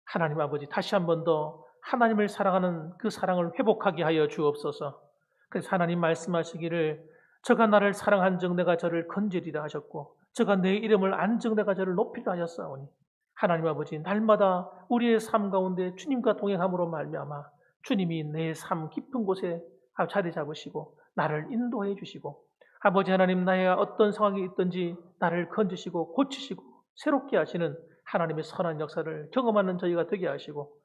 하나님 아버지, 다시 한 번 더 하나님을 사랑하는 그 사랑을 회복하게 하여 주옵소서. 그래서 하나님 말씀하시기를 저가 나를 사랑한 적 내가 저를 건지리라 하셨고 저가 내 이름을 안 적 내가 저를 높이라 하셨사오니 하나님 아버지, 날마다 우리의 삶 가운데 주님과 동행함으로 말미암아 주님이 내 삶 깊은 곳에 자리 잡으시고 나를 인도해 주시고 아버지 하나님, 나의 어떤 상황이 있든지 나를 건지시고 고치시고 새롭게 하시는 하나님의 선한 역사를 경험하는 저희가 되게 하시고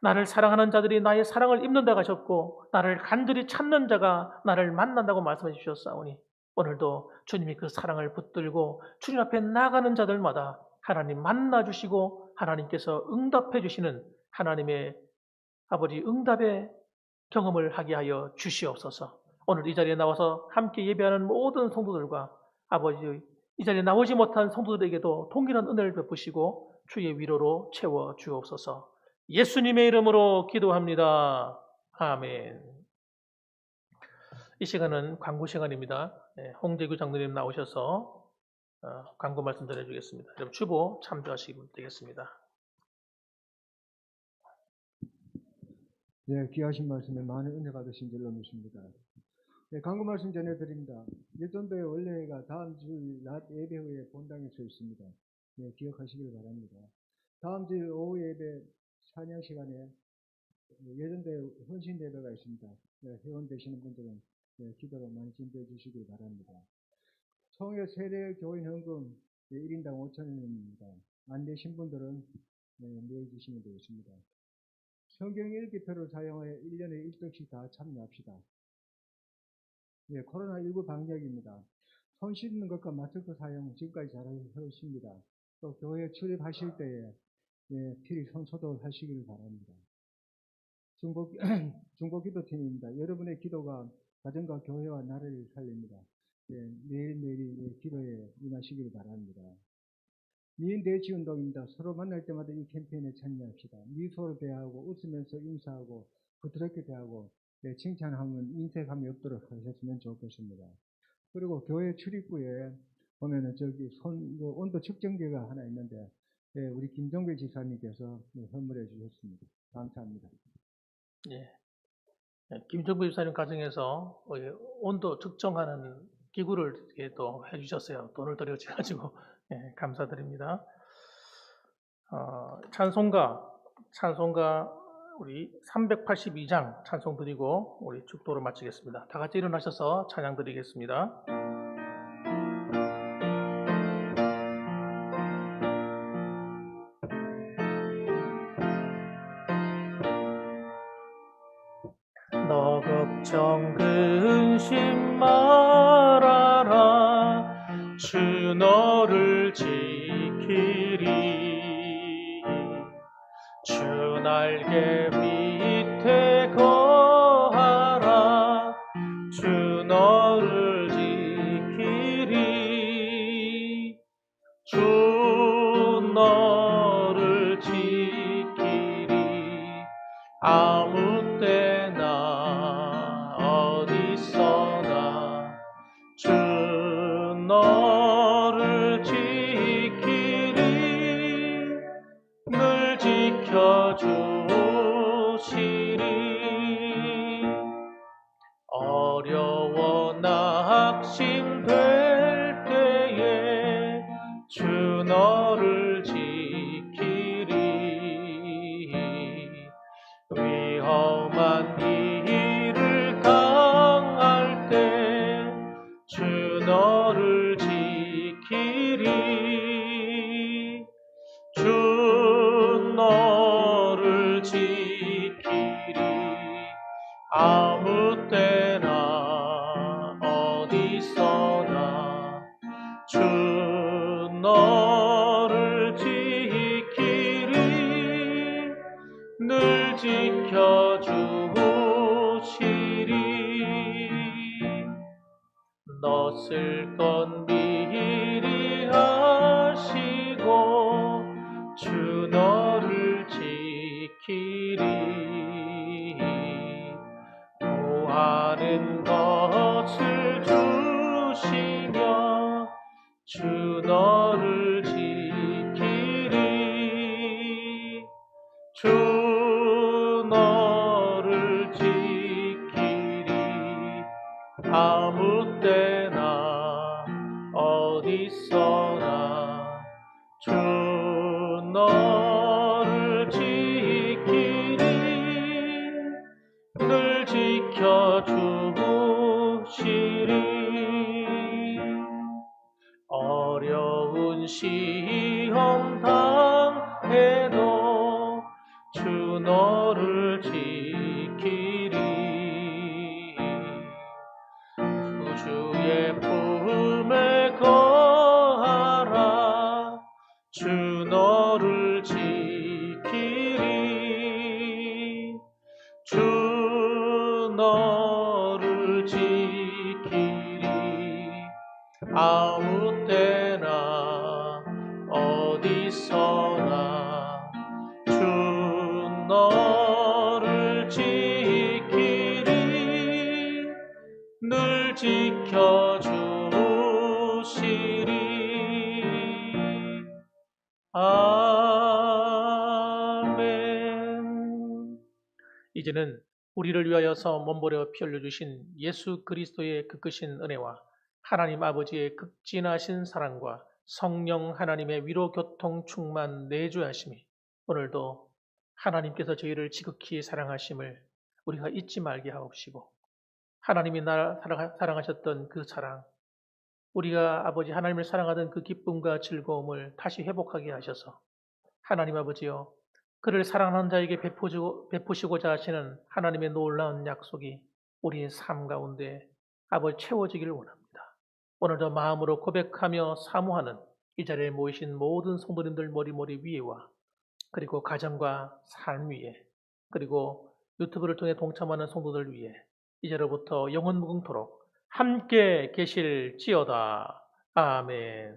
나를 사랑하는 자들이 나의 사랑을 입는다고 하셨고 나를 간절히 찾는 자가 나를 만난다고 말씀해 주셨사오니 오늘도 주님이 그 사랑을 붙들고 주님 앞에 나가는 자들마다 하나님 만나 주시고 하나님께서 응답해 주시는 하나님의 아버지 응답의 경험을 하게 하여 주시옵소서. 오늘 이 자리에 나와서 함께 예배하는 모든 성도들과 아버지 이 자리에 나오지 못한 성도들에게도 동일한 은혜를 베푸시고 주의 위로로 채워 주옵소서. 예수님의 이름으로 기도합니다. 아멘. 이 시간은 광고 시간입니다. 홍재규 장로님 나오셔서 광고 말씀 전해주겠습니다. 여러분 주보 참조하시면 되겠습니다. 네, 귀하신 말씀에 많은 은혜 받으신 줄로 믿습니다. 네, 광고 말씀 전해드립니다. 예전도에 원래가 다음 주 낮 예배 후에 본당에 서 있습니다. 네, 기억하시길 바랍니다. 다음 주 오후 예배 찬양 시간에 예전도에 헌신 예배가 있습니다. 네, 회원 되시는 분들은 기도로 많이 준비해 주시길 바랍니다. 총회 세례 교인 헌금 1인당 5,000원입니다. 안 되신 분들은 내주시면 되겠습니다. 성경 읽기표를 사용해 1년에 1등씩 다 참여합시다. 코로나19 방역입니다. 손 씻는 것과 마스크 사용 지금까지 잘 하셨습니다. 또 교회 출입하실 때에 필히 손 소독하시길 바랍니다. 중보 기도팀입니다. 여러분의 기도가 가정과 교회와 나라를 살립니다. 매일매일 기도에 임하시길 바랍니다. 미인 대치 운동입니다. 서로 만날 때마다 이 캠페인에 참여합시다. 미소로 대하고 웃으면서 인사하고 부드럽게 대하고 칭찬하면 인색함이 없도록 하셨으면 좋겠습니다. 그리고 교회 출입구에 보면은 저기 온도 측정기가 하나 있는데 우리 김정배 지사님께서 선물해 주셨습니다. 감사합니다. 김정배 지사님 가정에서 온도 측정하는 기구를 이렇게 또 해주셨어요. 돈을 들여가지고 감사드립니다. 찬송가 우리 382장 찬송 드리고 우리 축도를 마치겠습니다. 다 같이 일어나셔서 찬양 드리겠습니다. 너 걱정 근심 말아라 주 너를 지키리 주 날개 밑에 거하라 아무 때나 어디서나 주 너를 지키리. 늘 지켜주시리. 어려워 낙심될 때에 주 너를 지키리. 위험한 일을 당할 때 주 너를 지키리. 주 너를 지키리. 아무 때나 어디서나 주 너를 지키리. 늘 지켜주시리. 넣었을 건 미리 하시고 주 너를 지키리. 구하는 것을 주시며 주 너를 지키리. 주 너를 지키리. 아무 때나 어디서나 주 너를 지키리. 늘 지켜주시리. 어려운 시험 당해도 주 너를 지키리. 주의 품에 거하라. 주 너를 지키리. 주 너를 지키리. 아무 때나 어디서나 주 너를 지키리. 늘 지켜주시리. 아멘. 이제는 우리를 위하여서 몸버려 피 흘려주신 예수 그리스도의 그 크신 은혜와 하나님 아버지의 극진하신 사랑과 성령 하나님의 위로 교통 충만 내주하심이 오늘도 하나님께서 저희를 지극히 사랑하심을 우리가 잊지 말게 하옵시고, 하나님이 나를 사랑하셨던 그 사랑, 우리가 아버지 하나님을 사랑하던 그 기쁨과 즐거움을 다시 회복하게 하셔서 하나님 아버지여, 그를 사랑하는 자에게 베푸시고자 하시는 하나님의 놀라운 약속이 우리의 삶 가운데 아버지 채워지기를 원합니다. 오늘도 마음으로 고백하며 사모하는 이 자리에 모이신 모든 성도님들 머리 위에와, 그리고 가정과 삶 위에, 그리고 유튜브를 통해 동참하는 성도들 위에 이제로부터 영원 무궁토록 함께 계실지어다. 아멘.